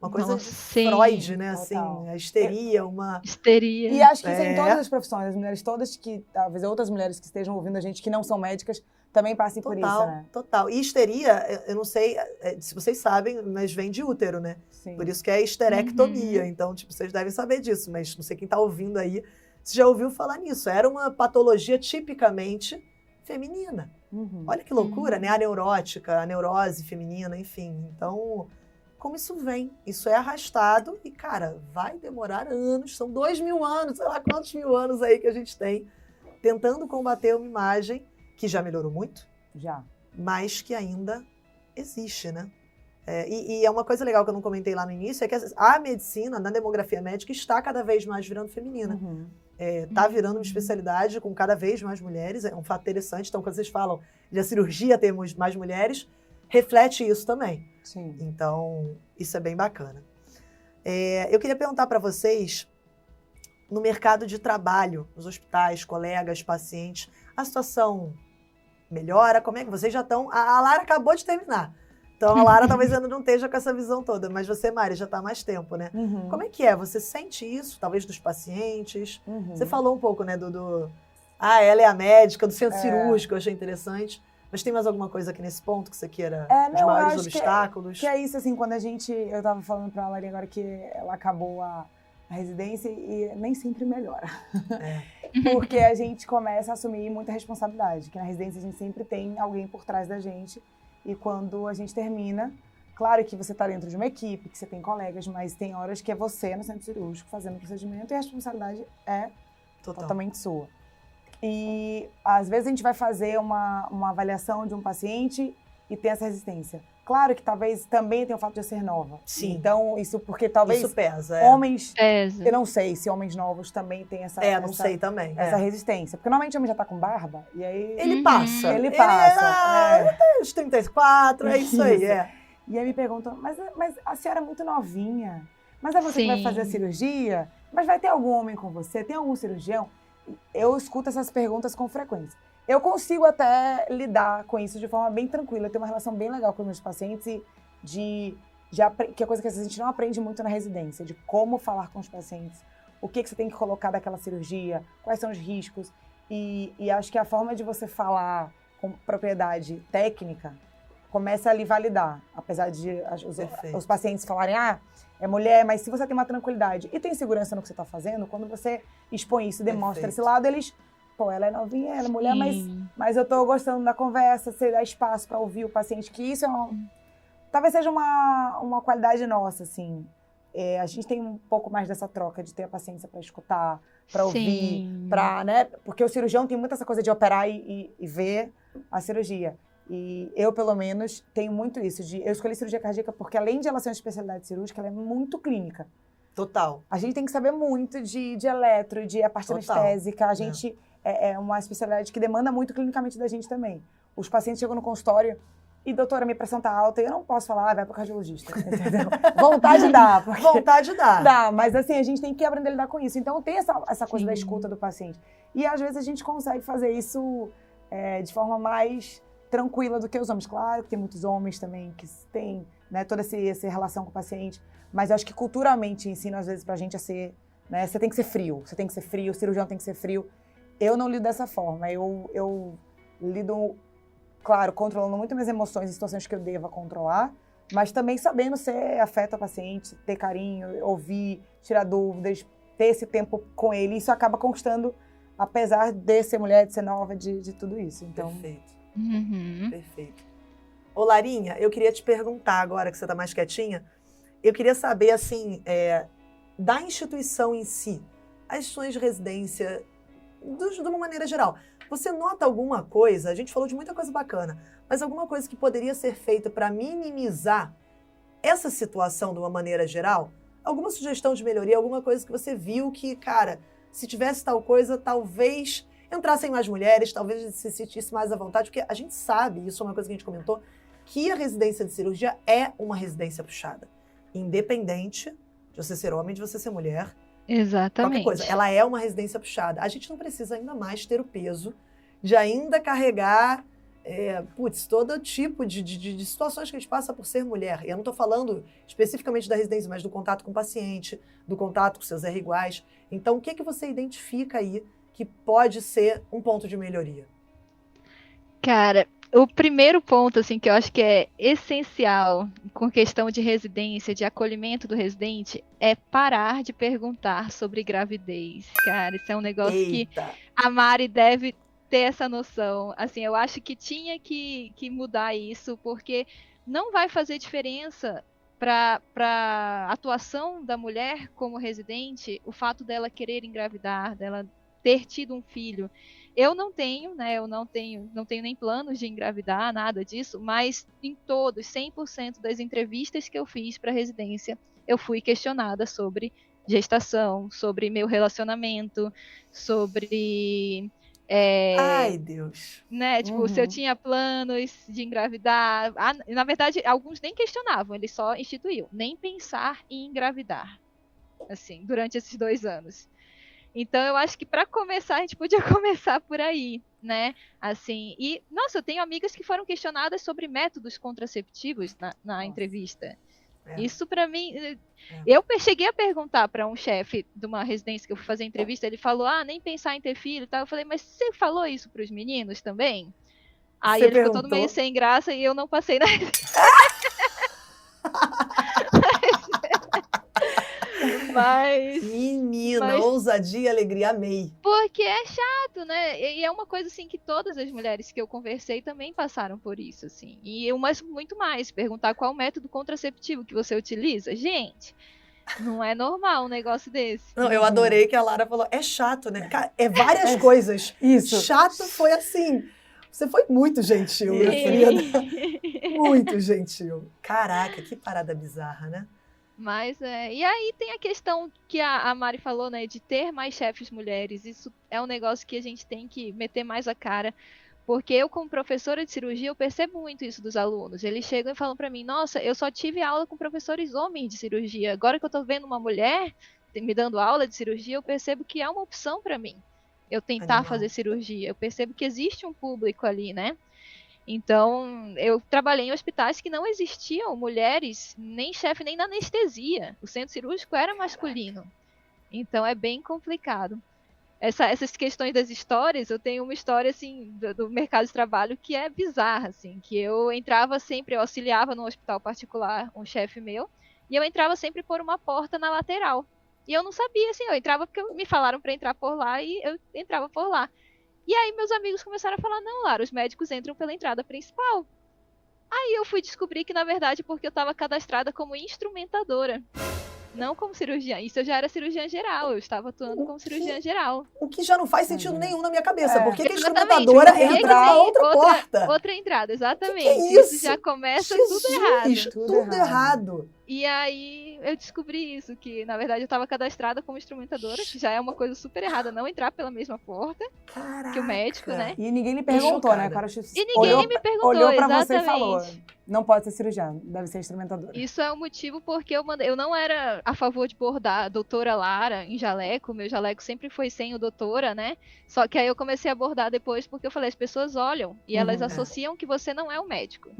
Uma coisa Nossa, de sim. Freud, né? Assim, Total. a histeria, uma. Histeria. E acho que isso é em É. todas as profissões. As mulheres todas que, talvez outras mulheres que estejam ouvindo a gente que não são médicas, também passem por isso, Total, né? total. E histeria, eu não sei se vocês sabem, mas vem de útero, né? Sim. Por isso que é histerectomia. Então, tipo, vocês devem saber disso, mas não sei quem tá ouvindo aí, se já ouviu falar nisso. Era uma patologia tipicamente feminina. Uhum. Olha que loucura, né? A neurótica, a neurose feminina, enfim. Então, como isso vem? Isso é arrastado e, cara, vai demorar anos. São 2000 anos, sei lá quantos mil anos aí que a gente tem, tentando combater uma imagem que já melhorou muito, Já. mas que ainda existe, né? E é uma coisa legal que eu não comentei lá no início, é que a medicina, na demografia médica, está cada vez mais virando feminina. Uhum. Está virando uma especialidade com cada vez mais mulheres, é um fato interessante. Então, quando vocês falam de a cirurgia termos mais mulheres, reflete isso também. Sim. Então, isso é bem bacana. Eu queria perguntar para vocês, no mercado de trabalho, nos hospitais, colegas, pacientes, a situação melhora? Como é que vocês já estão? A Lara acabou de terminar. Então, a Lara talvez ainda não esteja com essa visão toda, mas você, Mari, já está há mais tempo, né? Uhum. Como é que é? Você sente isso, talvez, dos pacientes? Uhum. Você falou um pouco, né, ela é a médica do centro cirúrgico, eu achei interessante. Mas tem mais alguma coisa aqui nesse ponto que você queira? Os eu maiores acho obstáculos? Que é isso, assim, quando eu tava falando pra Larinha agora que ela acabou a residência e nem sempre melhora. Porque a gente começa a assumir muita responsabilidade, que na residência a gente sempre tem alguém por trás da gente. E quando a gente termina, claro que você tá dentro de uma equipe, que você tem colegas, mas tem horas que é você no centro cirúrgico fazendo o procedimento e a responsabilidade é totalmente sua. E às vezes a gente vai fazer uma avaliação de um paciente e tem essa resistência. Claro que talvez também tem o fato de eu ser nova. Sim. Então, isso porque talvez Isso pesa, homens... Pesa. Eu não sei se homens novos também têm essa... não sei também. Essa resistência. Porque normalmente o homem já tá com barba e aí... Ele passa. Ele passa. Ele tem uns 34, é isso aí, E aí me perguntam, mas a senhora é muito novinha. Mas é você que vai fazer a cirurgia? Mas vai ter algum homem com você? Tem algum cirurgião? Eu escuto essas perguntas com frequência. Eu consigo até lidar com isso de forma bem tranquila. Eu tenho uma relação bem legal com meus pacientes que é coisa que a gente não aprende muito na residência, de como falar com os pacientes, o que você tem que colocar daquela cirurgia, quais são os riscos. E acho que a forma de você falar com propriedade técnica começa a lhe validar. Apesar de os pacientes falarem, é mulher, mas se você tem uma tranquilidade e tem segurança no que você está fazendo, quando você expõe isso e demonstra esse lado, eles... Pô, ela é novinha, ela é mulher, mas eu tô gostando da conversa, você dá espaço para ouvir o paciente, que isso talvez seja uma qualidade nossa, assim. A gente tem um pouco mais dessa troca de ter a paciência para escutar, para ouvir, né? Porque o cirurgião tem muita essa coisa de operar e ver a cirurgia. E eu, pelo menos, tenho muito isso. Eu escolhi cirurgia cardíaca porque, além de ela ser uma especialidade cirúrgica, ela é muito clínica. Total. A gente tem que saber muito de eletro, de a parte anestésica. A gente... É uma especialidade que demanda muito clinicamente da gente também. Os pacientes chegam no consultório e, doutora, minha pressão tá alta e eu não posso falar, vai pro cardiologista, entendeu? Vontade dá. Vontade dá. Dá, mas assim, a gente tem que aprender a lidar com isso. Então, tem essa coisa da escuta do paciente. E, às vezes, a gente consegue fazer isso de forma mais tranquila do que os homens. Claro que tem muitos homens também que têm, né, toda essa relação com o paciente, mas eu acho que culturalmente ensina, às vezes, pra gente a ser, né, você tem que ser frio, o cirurgião tem que ser frio. Eu não lido dessa forma, eu lido, claro, controlando muito minhas emoções em situações que eu deva controlar, mas também sabendo ser afeto ao paciente, ter carinho, ouvir, tirar dúvidas, ter esse tempo com ele. Isso acaba conquistando, apesar de ser mulher, de ser nova, de tudo isso. Então... Perfeito. Uhum. Perfeito. Ô, Larinha, eu queria te perguntar agora que você está mais quietinha, eu queria saber, assim, da instituição em si, as instituições de residência, de uma maneira geral, você nota alguma coisa, a gente falou de muita coisa bacana, mas alguma coisa que poderia ser feita para minimizar essa situação de uma maneira geral? Alguma sugestão de melhoria, alguma coisa que você viu que, cara, se tivesse tal coisa, talvez entrassem mais mulheres, talvez se sentisse mais à vontade, porque a gente sabe, isso é uma coisa que a gente comentou, que a residência de cirurgia é uma residência puxada. Independente de você ser homem, de você ser mulher. Exatamente. Qualquer coisa. Ela é uma residência puxada. A gente não precisa ainda mais ter o peso de ainda carregar todo tipo de situações que a gente passa por ser mulher. E eu não estou falando especificamente da residência, mas do contato com o paciente, do contato com seus iguais. Então, o que você identifica aí que pode ser um ponto de melhoria? Cara, o primeiro ponto, assim, que eu acho que é essencial com questão de residência, de acolhimento do residente, é parar de perguntar sobre gravidez. Cara, isso é um negócio que a Mari deve ter essa noção. Assim, eu acho que tinha que mudar isso, porque não vai fazer diferença para a atuação da mulher como residente o fato dela querer engravidar, dela ter tido um filho. Eu não tenho, né? Eu não tenho nem planos de engravidar, nada disso, mas em todos, 100% das entrevistas que eu fiz para residência, eu fui questionada sobre gestação, sobre meu relacionamento, sobre... Ai, Deus. Né? Tipo, se eu tinha planos de engravidar. Na verdade, alguns nem questionavam, eles só instituíam. Nem pensar em engravidar, assim, durante esses 2 anos. Então, eu acho que para começar, a gente podia começar por aí, né? Assim, e, nossa, eu tenho amigas que foram questionadas sobre métodos contraceptivos na entrevista. Isso para mim... Eu cheguei a perguntar para um chefe de uma residência que eu fui fazer entrevista, ele falou, nem pensar em ter filho e tal. Eu falei, mas você falou isso para os meninos também? Aí ele ficou todo meio sem graça e eu não passei na Menina, ousadia e alegria, amei. Porque é chato, né? E é uma coisa assim que todas as mulheres que eu conversei também passaram por isso, assim. E umas muito mais, perguntar qual método contraceptivo que você utiliza. Gente, não é normal um negócio desse. Não, eu adorei que a Lara falou, é chato, né? Cara, várias coisas. Isso. Chato foi assim. Você foi muito gentil, minha filha. Muito gentil. Caraca, que parada bizarra, né? Mas, e aí tem a questão que a Mari falou, né, de ter mais chefes mulheres. Isso é um negócio que a gente tem que meter mais a cara, porque eu, como professora de cirurgia, eu percebo muito isso dos alunos. Eles chegam e falam pra mim, nossa, eu só tive aula com professores homens de cirurgia. Agora que eu tô vendo uma mulher me dando aula de cirurgia, eu percebo que é uma opção pra mim eu tentar fazer cirurgia. Eu percebo que existe um público ali, né? Então, eu trabalhei em hospitais que não existiam mulheres, nem chefe, nem na anestesia. O centro cirúrgico era masculino. Então, é bem complicado. Essas questões das histórias, eu tenho uma história, assim, do mercado de trabalho que é bizarra, assim, que eu entrava sempre, eu auxiliava no hospital particular, um chefe meu, e eu entrava sempre por uma porta na lateral. E eu não sabia, assim, eu entrava porque me falaram para entrar por lá e eu entrava por lá. E aí meus amigos começaram a falar, não, Lara, os médicos entram pela entrada principal. Aí eu fui descobrir que, na verdade, porque eu estava cadastrada como instrumentadora, não como cirurgiã. Isso eu já era cirurgiã geral, eu estava atuando como cirurgiã geral. O que já não faz sentido nenhum na minha cabeça. Por que a instrumentadora entra na outra porta? Outra entrada, exatamente. Que é isso? Já começa Jesus, tudo errado. Tudo errado. E aí eu descobri isso, que na verdade eu estava cadastrada como instrumentadora, que já é uma coisa super errada, não entrar pela mesma porta que o médico, né? E ninguém lhe perguntou, né? E ninguém me perguntou, olhou pra exatamente. você e falou, não pode ser cirurgião, deve ser instrumentadora. Isso é o motivo porque eu não era a favor de bordar doutora Lara em jaleco, meu jaleco sempre foi sem o doutora, né? Só que aí eu comecei a bordar depois porque eu falei, as pessoas olham e elas associam que você não é o médico.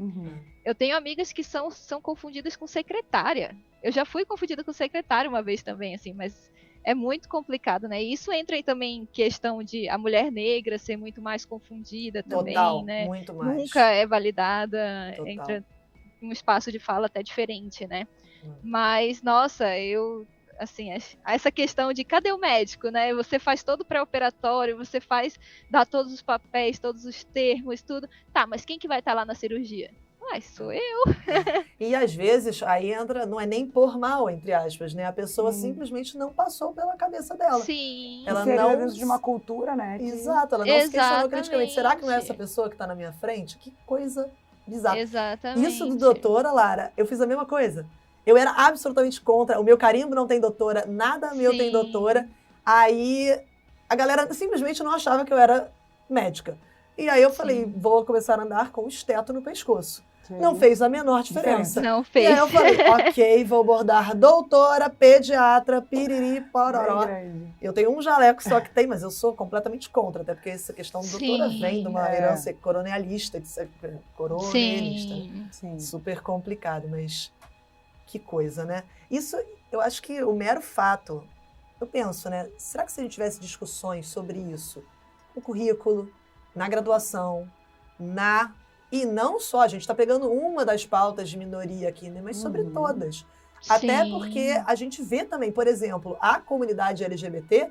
Eu tenho amigas que são confundidas com secretária. Eu já fui confundida com secretária uma vez também, assim, mas é muito complicado, né? E isso entra aí também em questão de a mulher negra ser muito mais confundida também, né? Muito mais. Nunca é validada, Total. entra em um espaço de fala até diferente, né? Mas, nossa, assim, essa questão de cadê o médico, né? Você faz todo o pré-operatório, dá todos os papéis, todos os termos, tudo. Tá, mas quem que vai estar lá na cirurgia? Mas sou eu. E às vezes, aí entra, não é nem por mal, entre aspas, né? A pessoa simplesmente não passou pela cabeça dela. Sim. Ela Inserido não... dentro de uma cultura, né? Exato, ela não se questionou criticamente. Será que não é Exatamente. essa pessoa que está na minha frente? Que coisa bizarra. Exatamente. Isso do doutora, Lara, eu fiz a mesma coisa. Eu era absolutamente contra. O meu carimbo não tem doutora, nada meu tem Sim. doutora. Aí a galera simplesmente não achava que eu era médica. E aí eu falei, vou começar a andar com o esteto no pescoço. Não fez a menor diferença. Não E fez. aí eu falei, ok, vou bordar doutora, pediatra, piriri, pororó. Grande. Eu tenho um jaleco só que tem, mas eu sou completamente contra, até porque essa questão de doutora Sim, vem de uma é. herança coronelista, coronelista, né? Sim. Sim. Super complicado, mas que coisa, né? Isso, eu acho que o mero fato, eu penso, né? Será que se a gente tivesse discussões sobre isso no currículo, na graduação, e não só, a gente está pegando uma das pautas de minoria aqui, né? Mas sobre todas. Até Sim. porque a gente vê também, por exemplo, a comunidade LGBT,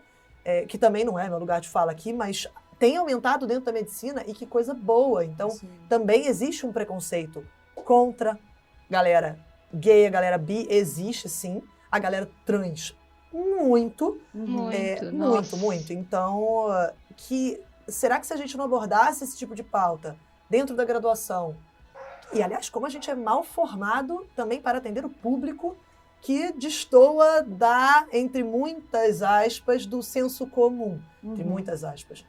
que também não é meu lugar de fala aqui, mas tem aumentado dentro da medicina e que coisa boa. Então, Sim. também existe um preconceito contra galera gay, a galera bi, existe sim. A galera trans, muito. Muito, Muito, nossa. muito. Então, será que se a gente não abordasse esse tipo de pauta dentro da graduação, e aliás, como a gente é mal formado também para atender o público que destoa entre muitas aspas, do senso comum, entre muitas aspas.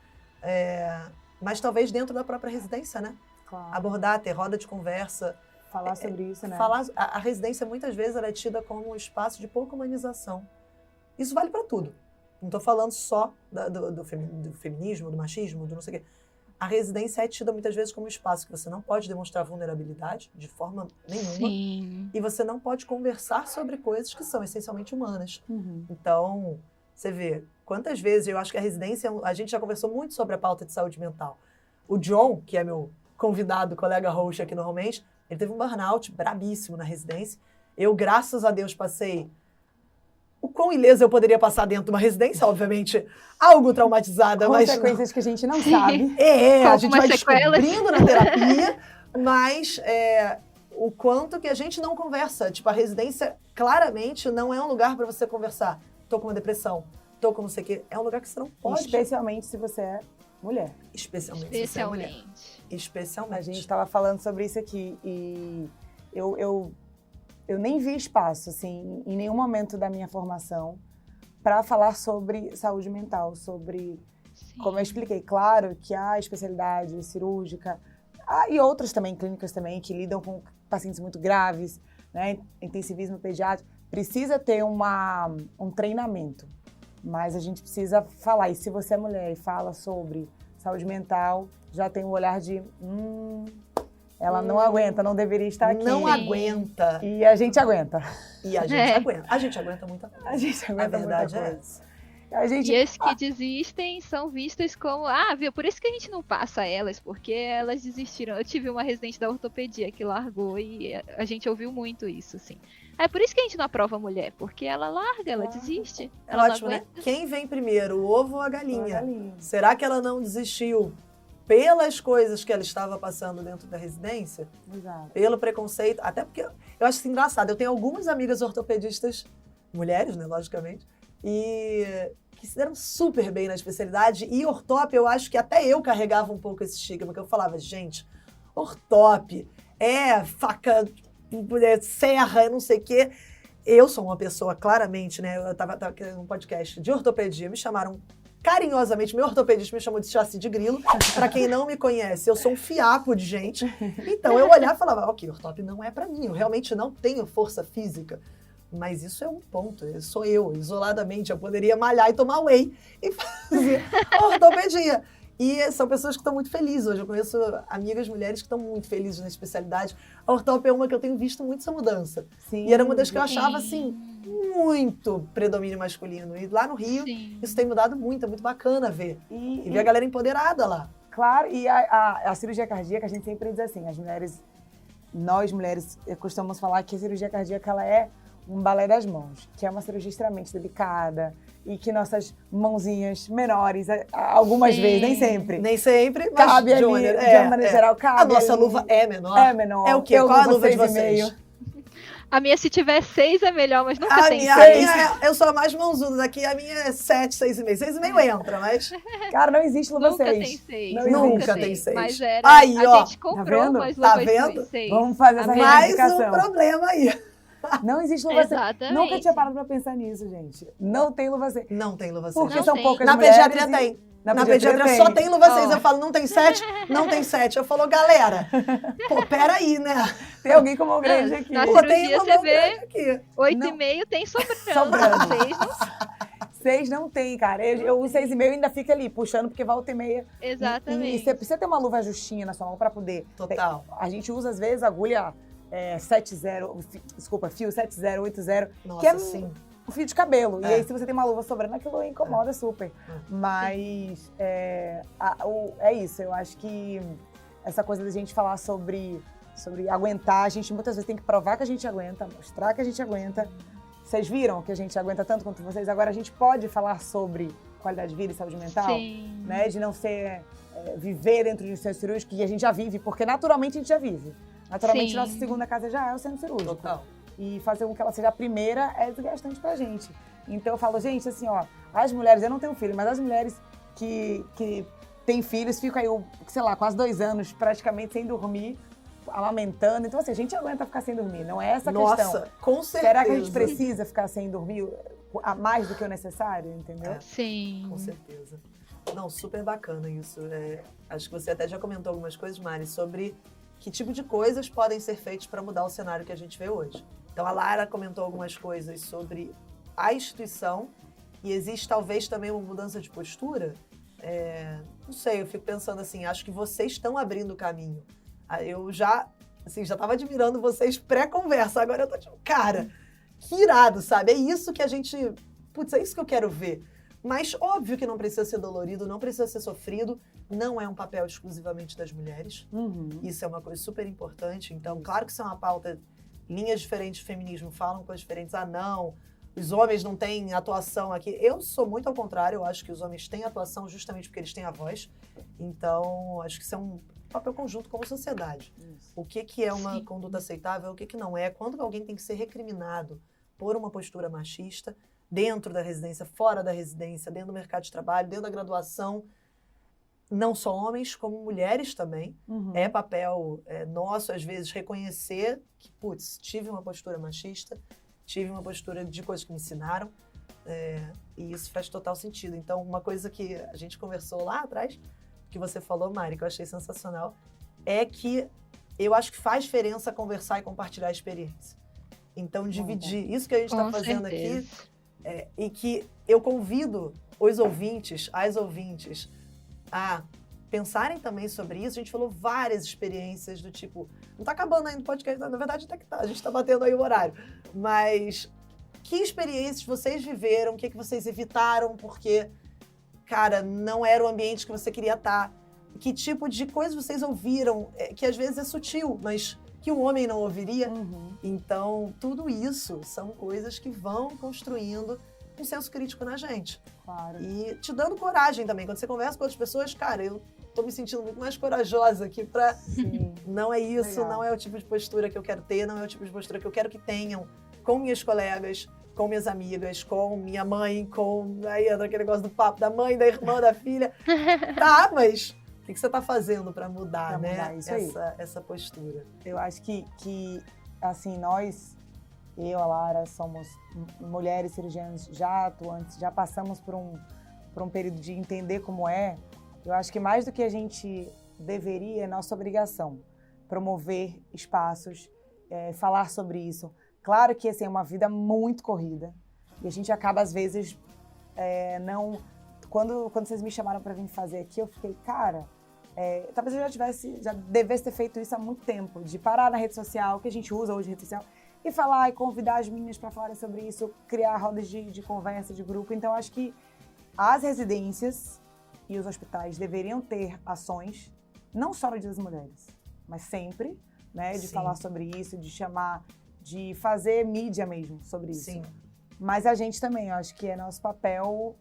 Mas talvez dentro da própria residência, né? Claro. Abordar, ter roda de conversa. Falar sobre isso, né? A residência, muitas vezes, ela é tida como um espaço de pouca humanização. Isso vale para tudo. Não estou falando só do feminismo, do machismo, do não sei o quê. A residência é tida muitas vezes como um espaço que você não pode demonstrar vulnerabilidade de forma nenhuma. Sim. E você não pode conversar sobre coisas que são essencialmente humanas. Uhum. Então, você vê, quantas vezes eu acho que a residência, a gente já conversou muito sobre a pauta de saúde mental. O John, que é meu convidado, colega host aqui normalmente, ele teve um burnout brabíssimo na residência. Eu, graças a Deus, passei o quão ilesa eu poderia passar dentro de uma residência, obviamente, algo traumatizada, mas... Consequências que a gente não sabe. a Com gente algumas vai sequelas. descobrindo na terapia, mas o quanto que a gente não conversa. Tipo, a residência, claramente, não é um lugar para você conversar. Tô com uma depressão, tô com não sei o quê. É um lugar que você não pode. Especialmente se você é mulher. Especialmente se você é mulher. Especialmente. A gente estava falando sobre isso aqui e eu nem vi espaço, assim, em nenhum momento da minha formação para falar sobre saúde mental, sobre, como eu expliquei, claro que há especialidade cirúrgica, e outras também, clínicas também, que lidam com pacientes muito graves, né, intensivismo pediátrico, precisa ter um treinamento, mas a gente precisa falar, e se você é mulher e fala sobre saúde mental, já tem um olhar de, ela não aguenta, não deveria estar aqui. Não aguenta. E a gente aguenta. E a gente aguenta. A gente aguenta muita coisa. A gente aguenta A verdade muita é coisa. A gente... E as que desistem são vistas como, viu, por isso que a gente não passa elas, porque elas desistiram. Eu tive uma residente da ortopedia que largou e a gente ouviu muito isso, assim. É por isso que a gente não aprova a mulher, porque ela larga, ela desiste. Ela Ótimo, não né? aguenta. Quem vem primeiro, o ovo ou a galinha? A galinha. Será que ela não desistiu pelas coisas que ela estava passando dentro da residência? Exato. Pelo preconceito? Até porque eu acho isso engraçado. Eu tenho algumas amigas ortopedistas, mulheres, né, logicamente, e que se deram super bem na especialidade. E ortop, eu acho que até eu carregava um pouco esse estigma, que eu falava, gente, ortop é faca, serra, não sei o quê. Eu sou uma pessoa, claramente, né? Eu tava num podcast de ortopedia, me chamaram carinhosamente, meu ortopedista me chamou de chassi de grilo. Pra quem não me conhece, eu sou um fiapo de gente. Então eu olhava e falava, ok, ortop não é pra mim, eu realmente não tenho força física. Mas isso é um ponto, sou eu, isoladamente, eu poderia malhar e tomar whey e fazer ortopedia. E são pessoas que estão muito felizes hoje. Eu conheço amigas mulheres que estão muito felizes na especialidade. A ortop é uma que eu tenho visto muito essa mudança. Sim, E era uma das que eu achava, assim, muito predomínio masculino. E lá no Rio, Sim. isso tem mudado muito, é muito bacana ver. E ver a galera empoderada lá. claro, e a cirurgia cardíaca, a gente sempre diz assim, nós mulheres costumamos falar que a cirurgia cardíaca ela é um balé das mãos, que é uma cirurgia extremamente delicada e que nossas mãozinhas menores, algumas Sim. vezes, nem sempre, Nem sempre, mas cabe ali, Júnior, de uma maneira geral, cabe A nossa ali. luva é menor. É menor. É o quê? Eu Qual a luva luva de 6,5. vocês? A minha, se tiver 6, é melhor, mas nunca A tem minha, 6. eu sou a mais mãozuda daqui, a minha é 7, 6,5. 6,5 entra, mas Cara, não existe luva Nunca 6. tem 6. Não Nunca existe. tem 6. Mas era, Aí, a ó, gente comprou vendo? umas Tá luvas vendo? de 6. Vamos fazer essa mais um reivindicação. problema aí. Não existe luva 6. Exatamente. Nunca tinha parado pra pensar nisso, gente. Não tem luva 6. Não tem luva 6. Porque Não são tem. poucas Na mulheres. pediatria tem. Na pediatria só tem luva 6. Ó. Eu falo, não tem 7? Não tem 7. Eu falo, galera, pô, peraí, né? Tem alguém com mão grande aqui. Na Pô, tem cirurgia uma você mão vê grande aqui. 8,5 tem sobrando. Sobrando. 6 não. 6 não tem, cara. Eu uso 6,5 e ainda fica ali, puxando, porque volta e meia. Exatamente. E você precisa ter uma luva justinha na sua mão pra poder. Total. A gente usa, às vezes, agulha 70, desculpa, fio 7080, Nossa, que é sim. um fio de cabelo. E É. aí, se você tem uma luva sobrando, aquilo incomoda super. Mas é isso. Eu acho que essa coisa da gente falar sobre aguentar, a gente muitas vezes tem que provar que a gente aguenta, mostrar que a gente aguenta. Vocês viram que a gente aguenta tanto quanto vocês? Agora a gente pode falar sobre qualidade de vida e saúde mental? Sim. Né? De não ser viver dentro de um centro cirúrgico, que a gente já vive, porque naturalmente a gente já vive. Naturalmente, Sim. nossa segunda casa já é o centro cirúrgico. Total. E fazer com que ela seja a primeira é desgastante pra gente. Então eu falo, gente, assim, ó, as mulheres, eu não tenho filho, mas as mulheres que têm filhos ficam aí, sei lá, quase 2 anos praticamente sem dormir, amamentando. Então, assim, a gente aguenta ficar sem dormir, não é essa a questão. Nossa, com certeza. Será que a gente precisa ficar sem dormir a mais do que o necessário, entendeu? É. Sim. Com certeza. Não, super bacana isso. Acho que você até já comentou algumas coisas, Mari, sobre que tipo de coisas podem ser feitas para mudar o cenário que a gente vê hoje. Então, a Lara comentou algumas coisas sobre a instituição e existe talvez também uma mudança de postura. Não sei, eu fico pensando assim, acho que vocês estão abrindo o caminho. Eu já estava admirando vocês pré-conversa, agora eu tô tipo, cara, que irado, sabe? É isso que a gente... Putz, é isso que eu quero ver. Mas óbvio que não precisa ser dolorido, não precisa ser sofrido, não é um papel exclusivamente das mulheres. Uhum. Isso é uma coisa super importante. Então, claro que isso é uma pauta, linhas diferentes de feminismo falam coisas diferentes. Ah, não, os homens não têm atuação aqui. Eu sou muito ao contrário, eu acho que os homens têm atuação justamente porque eles têm a voz. Então, acho que isso é um papel conjunto como sociedade. Isso. O que é uma Sim. conduta aceitável, o que não é, quando alguém tem que ser recriminado por uma postura machista, dentro da residência, fora da residência, dentro do mercado de trabalho, dentro da graduação, não só homens, como mulheres também. Uhum. É papel nosso, às vezes, reconhecer que, putz, tive uma postura machista, tive uma postura de coisas que me ensinaram, e isso faz total sentido. Então, uma coisa que a gente conversou lá atrás, que você falou, Mari, que eu achei sensacional, é que eu acho que faz diferença conversar e compartilhar a experiência. Então, dividir isso que a gente está Com fazendo certeza. aqui, e que eu convido os ouvintes, as ouvintes, a pensarem também sobre isso. A gente falou várias experiências do tipo, não tá acabando ainda o podcast, na verdade até que tá, a gente tá batendo aí o horário, mas que experiências vocês viveram, o que vocês evitaram porque, cara, não era o ambiente que você queria estar, que tipo de coisas vocês ouviram, que às vezes é sutil, mas que um homem não ouviria. Uhum. Então, tudo isso são coisas que vão construindo um senso crítico na gente. Claro. E te dando coragem também. Quando você conversa com outras pessoas, cara, eu tô me sentindo muito mais corajosa aqui pra... Sim. Não é isso, Legal. não é o tipo de postura que eu quero ter, não é o tipo de postura que eu quero que tenham com minhas colegas, com minhas amigas, com minha mãe, com... Aí entra aquele negócio do papo da mãe, da irmã, da filha. Tá, mas o que você tá fazendo pra mudar, Pra né? mudar isso aí. Essa postura. Eu acho que assim, eu, a Lara, somos mulheres cirurgiãs já atuantes, já passamos por um período de entender como é. Eu acho que mais do que a gente deveria, é nossa obrigação promover espaços, falar sobre isso. Claro que assim, é uma vida muito corrida e a gente acaba, às vezes, não... Quando vocês me chamaram para vir fazer aqui, eu fiquei, cara... talvez eu já devesse ter feito isso há muito tempo, de parar na rede social, que a gente usa hoje rede social, e falar e convidar as meninas para falarem sobre isso, criar rodas de conversa, de grupo. Então, acho que as residências e os hospitais deveriam ter ações, não só no Dia das Mulheres, mas sempre, né, de Sim. falar sobre isso, de chamar de fazer mídia mesmo sobre isso. Sim. Mas a gente também, eu acho que é nosso papel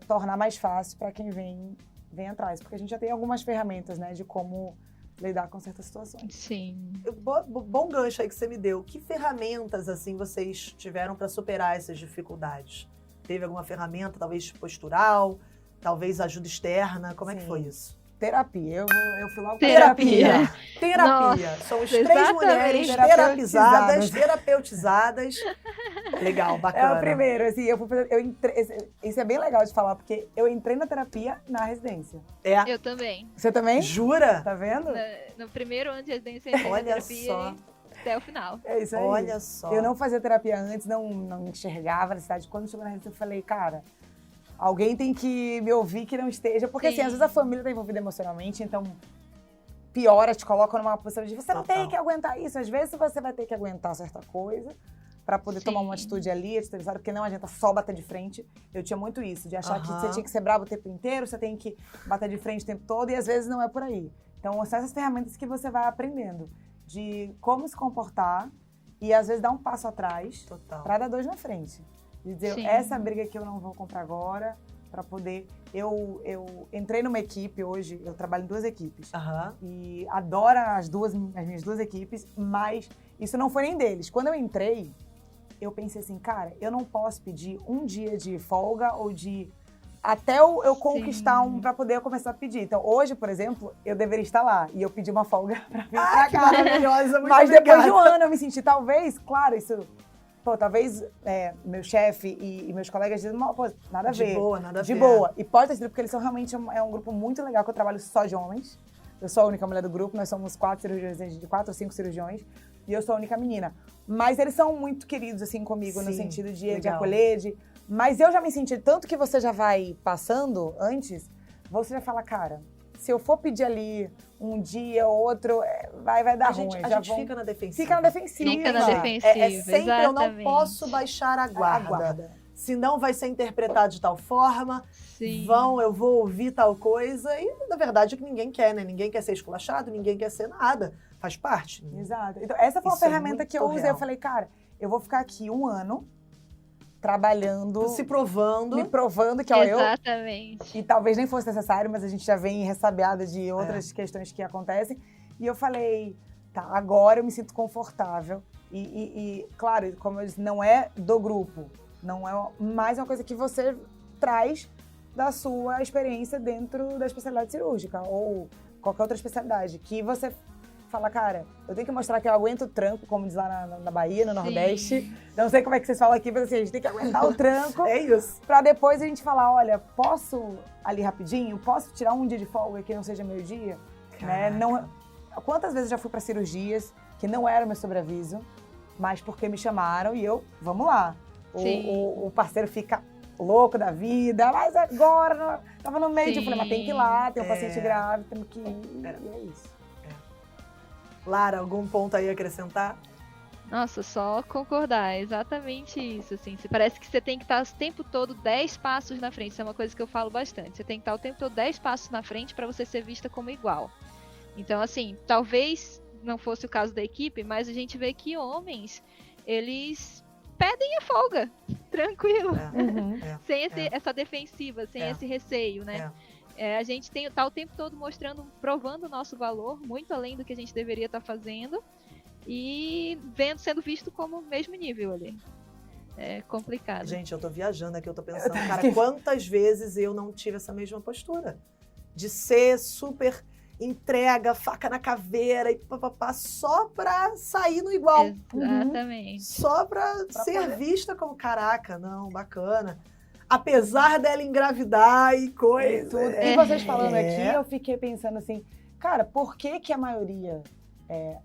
tornar mais fácil para quem vem atrás. Porque a gente já tem algumas ferramentas, né, de como lidar com certas situações. Sim. Bom gancho aí que você me deu. Que ferramentas, assim, vocês tiveram para superar essas dificuldades? Teve alguma ferramenta, talvez postural, talvez ajuda externa? Como é que Sim. foi isso? Terapia. Eu fui logo pra Terapia. Terapia. Nossa, Somos três exatamente. mulheres terapeutizadas. Legal, É bacana. o primeiro, assim, eu entrei, isso é bem legal de falar, porque eu entrei na terapia na residência. É. Eu também. Você também? Jura? Tá vendo? No primeiro ano de residência, eu entrei na Olha terapia só. até o final. É isso aí. Olha só. Eu não fazia terapia antes, não enxergava a necessidade. Quando chegou na residência, eu falei, cara, alguém tem que me ouvir que não esteja. Porque, assim, Sim. às vezes a família tá envolvida emocionalmente, então piora, te coloca numa posição de você não Total. tem que aguentar isso. Às vezes você vai ter que aguentar certa coisa pra poder tomar uma Sim. atitude ali, porque não adianta só bater de frente. Eu tinha muito isso, de achar que Aham. você tinha que ser bravo o tempo inteiro, você tem que bater de frente o tempo todo, e às vezes não é por aí. Então, são essas ferramentas que você vai aprendendo, de como se comportar e às vezes dar um passo atrás Total. pra dar dois na frente. De dizer, Sim. essa briga aqui eu não vou comprar agora, pra poder... Eu entrei numa equipe hoje, eu trabalho em 2 equipes. Aham. E adoro as minhas 2 equipes, mas isso não foi nem deles. Quando eu entrei, eu pensei assim, cara, eu não posso pedir um dia de folga ou de... Até eu conquistar Sim. um pra poder começar a pedir. Então, hoje, por exemplo, eu deveria estar lá. E eu pedi uma folga pra vir Ah, pra que cá. maravilhosa, muito Mas obrigada. depois de um ano eu me senti, talvez, claro, isso... Pô, talvez meu chefe e meus colegas dizem, pô, nada a ver. De boa, nada a ver. De boa. E pode ter sido porque eles são realmente um grupo muito legal, que eu trabalho só de homens. Eu sou a única mulher do grupo, nós somos 4 cirurgiões, de 4 ou 5 cirurgiões, e eu sou a única menina. Mas eles são muito queridos, assim, comigo, no Sim, sentido de legal. acolher, Mas eu já me senti, tanto que você já vai passando antes, você já fala, cara, se eu for pedir ali um dia ou outro, vai dar A ruim. gente, já fica na defensiva. Fica na defensiva. Fica na defensiva. É sempre eu não exatamente. posso baixar a guarda. Aguarda. Senão vai ser interpretado de tal forma, Sim. eu vou ouvir tal coisa. E, na verdade, é que ninguém quer, né? Ninguém quer ser esculachado, ninguém quer ser nada. Faz parte. Exato. Então, essa foi uma Isso é ferramenta que eu muito usei. real. Eu falei, cara, eu vou ficar aqui um ano trabalhando, Se provando. me provando que, ó, Exatamente. E talvez nem fosse necessário, mas a gente já vem ressabiada de outras questões que acontecem. E eu falei, tá, agora eu me sinto confortável. E claro, como eu disse, não é do grupo. Não é mais uma coisa que você traz da sua experiência dentro da especialidade cirúrgica ou qualquer outra especialidade. Que você fala, cara, eu tenho que mostrar que eu aguento o tranco, como diz lá na Bahia, no Sim. Nordeste. Não sei como é que vocês falam aqui, mas assim, a gente tem que aguentar o tranco. É isso. Pra depois a gente falar, olha, posso ali rapidinho? Posso tirar um dia de folga que não seja meu dia? Né? Não, quantas vezes eu já fui pra cirurgias que não era meu sobreaviso, mas porque me chamaram e eu, vamos lá. O parceiro fica louco da vida, mas agora, tava no meio, eu falei, mas tem que ir lá, tem um paciente grave, temos que ir, e é isso. Lara, algum ponto aí a acrescentar? Nossa, só concordar, é exatamente isso, assim. Parece que você tem que estar o tempo todo 10 passos na frente, isso é uma coisa que eu falo bastante. Você tem que estar o tempo todo 10 passos na frente para você ser vista como igual. Então, assim, talvez não fosse o caso da equipe, mas a gente vê que homens, eles pedem a folga, tranquilo, sem essa defensiva, sem esse receio, né? A gente tá o tempo todo mostrando, provando o nosso valor, muito além do que a gente deveria estar fazendo, e sendo visto como o mesmo nível ali. É complicado. Gente, eu tô viajando aqui, eu tô pensando, cara, quantas vezes eu não tive essa mesma postura? De ser super entrega, faca na caveira e papapá, só pra sair no igual. Exatamente. Só pra ser vista como, caraca, não, bacana. Apesar dela engravidar e coisa. E vocês falando aqui, eu fiquei pensando assim, cara, por que que a maioria...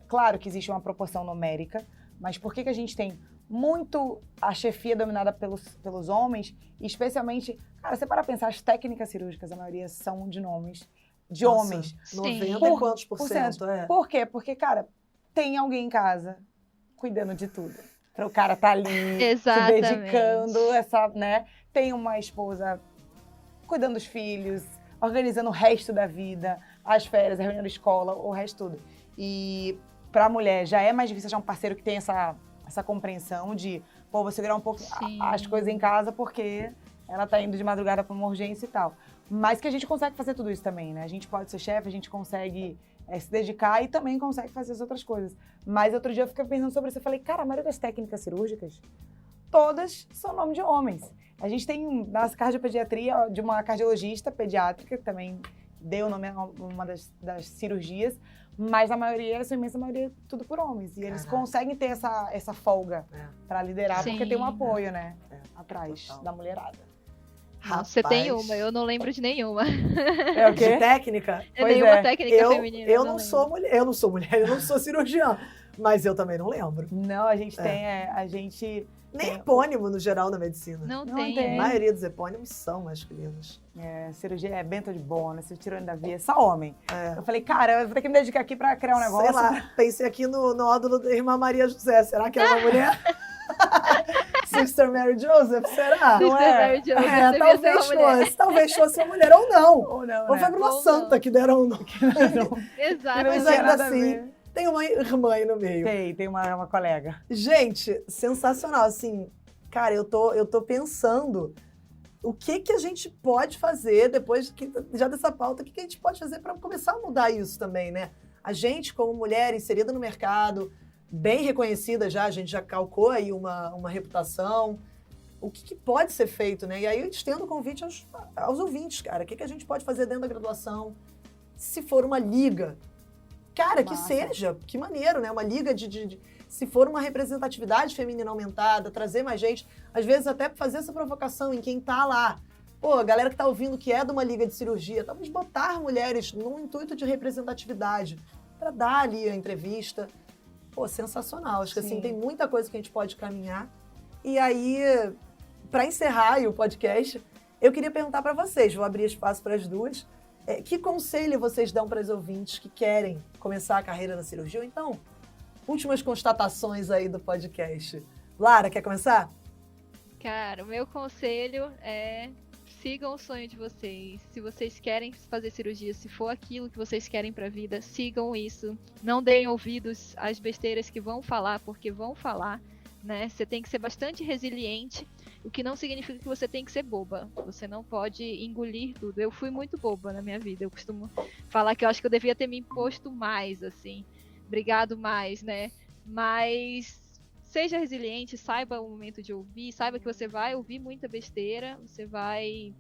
claro que existe uma proporção numérica, mas por que que a gente tem muito a chefia dominada pelos homens, e especialmente, cara, você para pensar, as técnicas cirúrgicas, a maioria são de homens, de homens. 90 e Por- quantos por cento? Por quê? Porque, cara, tem alguém em casa cuidando de tudo. Para o cara tá ali, se Exatamente. dedicando, né? Tem uma esposa cuidando dos filhos, organizando o resto da vida, as férias, a reunião da escola, o resto tudo. E pra mulher já é mais difícil achar um parceiro que tem essa compreensão de, pô, vou segurar um pouco as coisas em casa porque ela tá indo de madrugada pra uma urgência e tal. Mas que a gente consegue fazer tudo isso também, né? A gente pode ser chefe, a gente consegue se dedicar e também consegue fazer as outras coisas. Mas outro dia eu fiquei pensando sobre isso, eu falei, cara, a maioria das técnicas cirúrgicas, todas são nome de homens. A gente tem na cardiopediatria de uma cardiologista pediátrica, que também deu o nome a uma das cirurgias, mas a maioria, essa imensa maioria, tudo por homens. E eles conseguem ter essa folga para liderar, porque tem um apoio, né, atrás da mulherada. Você tem uma, eu não lembro de nenhuma. É o quê? De técnica? Nenhuma técnica feminina. Eu não sou mulher, eu não sou cirurgiã, mas eu também não lembro. Não, a gente tem, nem epônimo, no geral, na medicina. Não tem. A maioria dos epônimos são masculinos. Cirurgia é bento de bono, tirando da via, só homem. Eu falei, cara, eu vou ter que me dedicar aqui pra criar um negócio. Sei lá, pensei aqui no nódulo da irmã Maria José. Será que é uma mulher? Sister Mary Joseph, será? Sister Mary Joseph, talvez fosse uma mulher ou não. Ou foi pra uma santa que deram o nome. Exato. Mas ainda assim, tem uma irmã aí no meio. Tem uma colega. Gente, sensacional. Assim, cara, eu tô pensando o que a gente pode fazer depois já dessa pauta, o que a gente pode fazer para começar a mudar isso também, né? A gente, como mulher inserida no mercado, bem reconhecida já, a gente já calcou aí uma reputação. O que pode ser feito, né? E aí eu estendo o convite aos ouvintes, cara. O que a gente pode fazer dentro da graduação? Se for uma liga, cara, que seja, que maneiro, né? Uma liga se for uma representatividade feminina aumentada, trazer mais gente, às vezes até fazer essa provocação em quem tá lá. Pô, a galera que tá ouvindo que é de uma liga de cirurgia, talvez botar mulheres num intuito de representatividade, para dar ali a entrevista. Pô, sensacional. Acho que assim, tem muita coisa que a gente pode caminhar. E aí, para encerrar aí o podcast, eu queria perguntar para vocês, vou abrir espaço para as duas, que conselho vocês dão para os ouvintes que querem começar a carreira na cirurgia? Ou então, últimas constatações aí do podcast. Lara, quer começar? Cara, o meu conselho é sigam o sonho de vocês. Se vocês querem fazer cirurgia, se for aquilo que vocês querem pra vida, sigam isso. Não deem ouvidos às besteiras que vão falar, porque vão falar, né? Você tem que ser bastante resiliente, o que não significa que você tem que ser boba. Você não pode engolir tudo. Eu fui muito boba na minha vida. Eu costumo falar que eu acho que eu devia ter me imposto mais, assim. Brigado mais, né? Mas seja resiliente, saiba o momento de ouvir, saiba que você vai ouvir muita besteira, você vai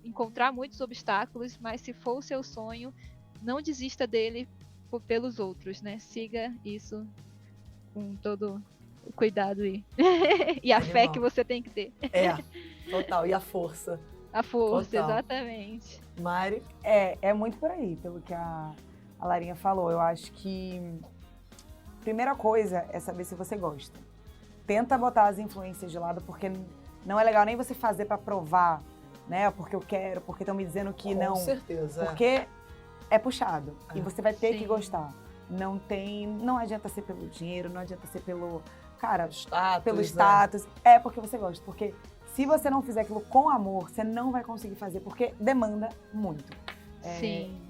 encontrar muitos obstáculos, mas se for o seu sonho, não desista dele pelos outros, né? Siga isso com todo o cuidado e a fé que você tem que ter. Total. E a força. A força, total. Exatamente. Mari? É muito por aí, pelo que a Larinha falou. Eu acho que primeira coisa é saber se você gosta. Tenta botar as influências de lado, porque não é legal nem você fazer pra provar, né? Porque eu quero, porque estão me dizendo que não. Com certeza. Porque é puxado. E você vai ter que gostar. Não adianta ser pelo dinheiro, não adianta ser pelo status. É porque você gosta. Porque se você não fizer aquilo com amor, você não vai conseguir fazer, porque demanda muito.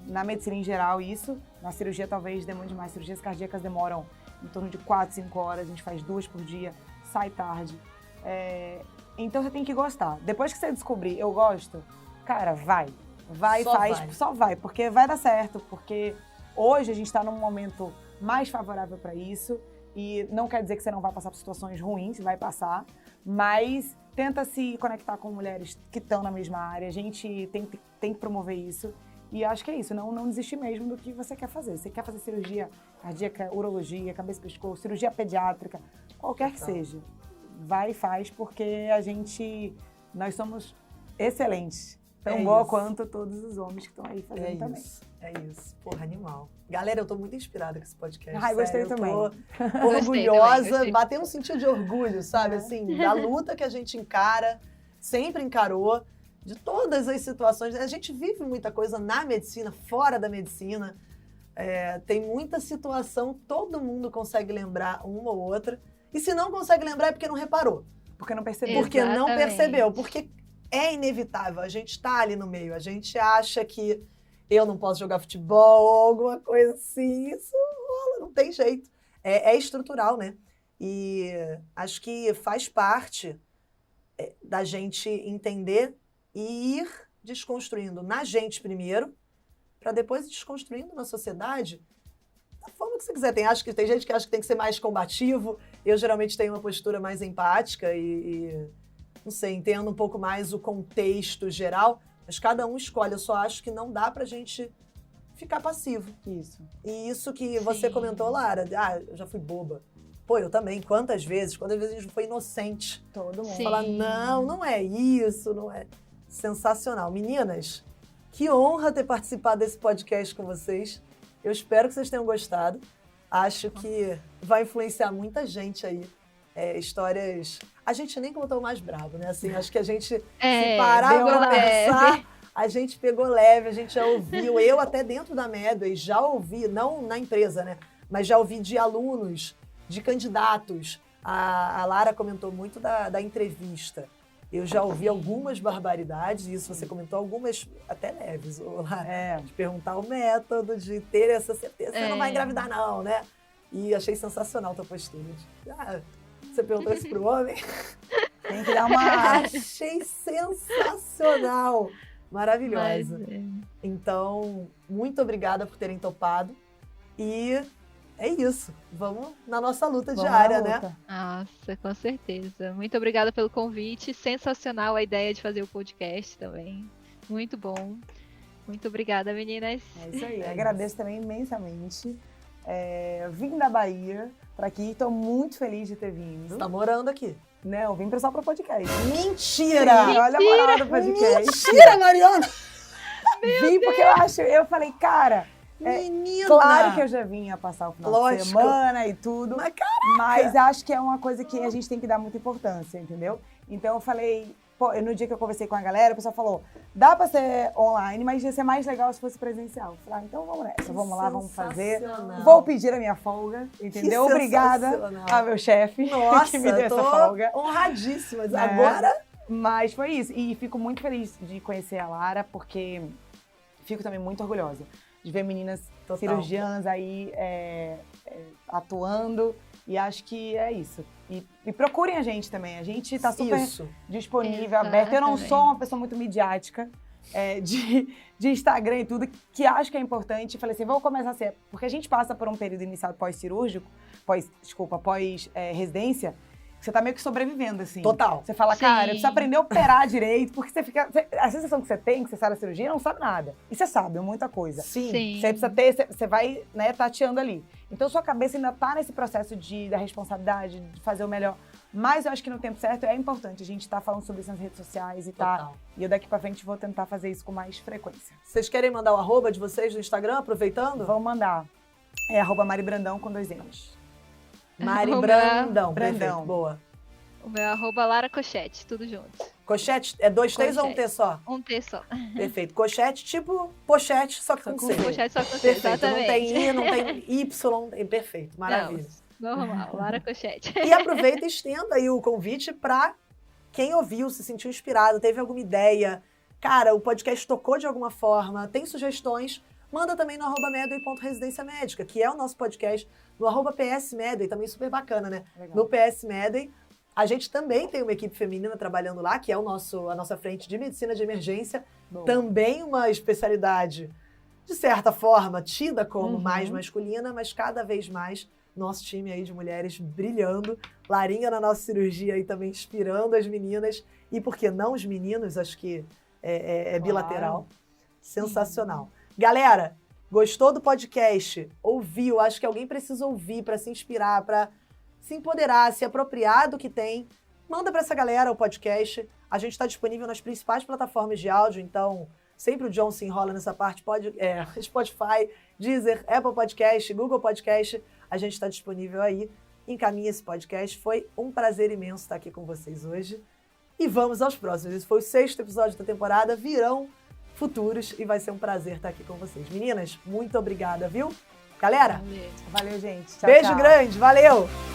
Na medicina em geral, isso. Na cirurgia talvez demande mais. Cirurgias cardíacas demoram em torno de 4, 5 horas. A gente faz 2 por dia, sai tarde. Então você tem que gostar. Depois que você descobrir, eu gosto, cara, vai, só vai, porque vai dar certo. Porque hoje a gente está num momento mais favorável para isso. E não quer dizer que você não vai passar por situações ruins, vai passar. Mas tenta se conectar com mulheres que estão na mesma área. A gente tem que promover isso. E acho que é isso, não desistir mesmo do que você quer fazer. Você quer fazer cirurgia cardíaca, urologia, cabeça e pescoço, cirurgia pediátrica, qualquer que seja. Vai e faz, porque nós somos excelentes. Tão boa quanto todos os homens que estão aí fazendo também. É isso. Porra, animal. Galera, eu tô muito inspirada com esse podcast. Ai, gostei também. Eu tô orgulhosa, bateu um sentido de orgulho, sabe? Assim, da luta que a gente encara, sempre encarou, de todas as situações. A gente vive muita coisa na medicina, fora da medicina. Tem muita situação, todo mundo consegue lembrar uma ou outra. E se não consegue lembrar é porque não reparou. Porque não percebeu. Exatamente. Porque não percebeu. Porque é inevitável. A gente tá ali no meio. A gente acha que eu não posso jogar futebol ou alguma coisa assim. Isso bola, não tem jeito. É estrutural, né? E acho que faz parte da gente entender e ir desconstruindo na gente primeiro, para depois ir desconstruindo na sociedade da forma que você quiser. Tem gente que acha que tem que ser mais combativo. Eu geralmente tenho uma postura mais empática e não sei, entendo um pouco mais o contexto geral, mas cada um escolhe. Eu só acho que não dá pra gente ficar passivo. Isso. E isso que você comentou, Lara, eu já fui boba. Pô, eu também, quantas vezes a gente foi inocente. Todo mundo. Sim. Falar, não é isso, não é. Sensacional. Meninas, que honra ter participado desse podcast com vocês. Eu espero que vocês tenham gostado. Acho que vai influenciar muita gente aí. Histórias... A gente nem contou o mais brabo, né? Assim, acho que a gente, se parar pra pensar, a gente pegou leve, a gente já ouviu. Eu até dentro da Medway já ouvi, não na empresa, né? Mas já ouvi de alunos, de candidatos. A Lara comentou muito da entrevista. Eu já ouvi algumas barbaridades, e isso você comentou, algumas até leves, Lara. De perguntar o método, de ter essa certeza. Você não vai engravidar não, né? E achei sensacional a tua postura. Você perguntou isso pro homem? Tem que dar uma... Achei sensacional. Maravilhosa. Então, muito obrigada por terem topado. E é isso. Vamos na nossa luta diária, né? Nossa, com certeza. Muito obrigada pelo convite. Sensacional a ideia de fazer o podcast também. Muito bom. Muito obrigada, meninas. É isso aí. Agradeço também imensamente. Vim da Bahia para aqui. Estou muito feliz de ter vindo. Você tá morando aqui? Não, vim só para o podcast. Mentira! Sim, olha a moral do podcast. Mentira, Mariana! Vim porque eu falei, cara... Menina! Claro que eu já vinha passar o final Lógico. de semana e tudo, mas acho que é uma coisa que a gente tem que dar muita importância, entendeu? Então eu falei, no dia que eu conversei com a galera, o pessoal falou, dá pra ser online, mas ia ser mais legal se fosse presencial. Eu falei, então vamos nessa, vamos lá, vamos fazer. Vou pedir a minha folga, entendeu? Obrigada ao meu chefe que me deu essa folga. Honradíssima. Agora... Mas foi isso, e fico muito feliz de conhecer a Lara, porque fico também muito orgulhosa de ver meninas cirurgiãs aí atuando, e acho que é isso. E procurem a gente também, a gente tá super disponível, aberto. Eu não sou uma pessoa muito midiática, de Instagram e tudo, que acho que é importante. Falei assim, vou começar a ser, porque a gente passa por um período inicial pós-cirúrgico, pós-residência, você tá meio que sobrevivendo, assim. Total. Você fala, cara, eu preciso aprender a operar direito, porque você fica... A sensação que você tem, que você sai da cirurgia, não sabe nada. E você sabe muita coisa. Sim. Você precisa ter... Você vai, né, tateando ali. Então, sua cabeça ainda tá nesse processo da responsabilidade, de fazer o melhor. Mas eu acho que no tempo certo é importante a gente tá falando sobre isso nas redes sociais e Total. E eu daqui pra frente vou tentar fazer isso com mais frequência. Vocês querem mandar o arroba de vocês no Instagram, aproveitando? Vamos mandar. @maribrandão com 2 N's. Mari Brandão. Brandão. Perfeito, boa. O meu @ Lara Cochete, tudo junto. Cochete é 2 T's ou um T só? Um T só. Perfeito. Cochete, tipo pochete, só que com C. Cochete só com C, Perfeito. exatamente. Não tem I, não tem Y. Perfeito. Maravilha. Não, normal, Lara Cochete. E aproveita e estenda aí o convite para quem ouviu, se sentiu inspirado, teve alguma ideia. Cara, o podcast tocou de alguma forma, tem sugestões, manda também no @medway.residenciamédica, que é o nosso podcast, no @PSMedway, também super bacana, né? Legal. No PS Medway, a gente também tem uma equipe feminina trabalhando lá, que é a nossa frente de medicina de emergência, Boa. também uma especialidade, de certa forma, tida como mais masculina, mas cada vez mais nosso time aí de mulheres brilhando, Larinha na nossa cirurgia aí também inspirando as meninas, e por que não os meninos, acho que é bilateral. Sensacional. Galera, gostou do podcast? Ouviu? Acho que alguém precisa ouvir para se inspirar, para se empoderar, se apropriar do que tem. Manda para essa galera o podcast. A gente está disponível nas principais plataformas de áudio, então sempre o John se enrola nessa parte. Spotify, Deezer, Apple Podcast, Google Podcast. A gente está disponível aí. Encaminha esse podcast. Foi um prazer imenso estar aqui com vocês hoje. E vamos aos próximos. Esse foi o 6º episódio da temporada. Virão futuros e vai ser um prazer estar aqui com vocês. Meninas, muito obrigada, viu? Galera, Valeu, gente. Tchau, beijo tchau. grande, valeu!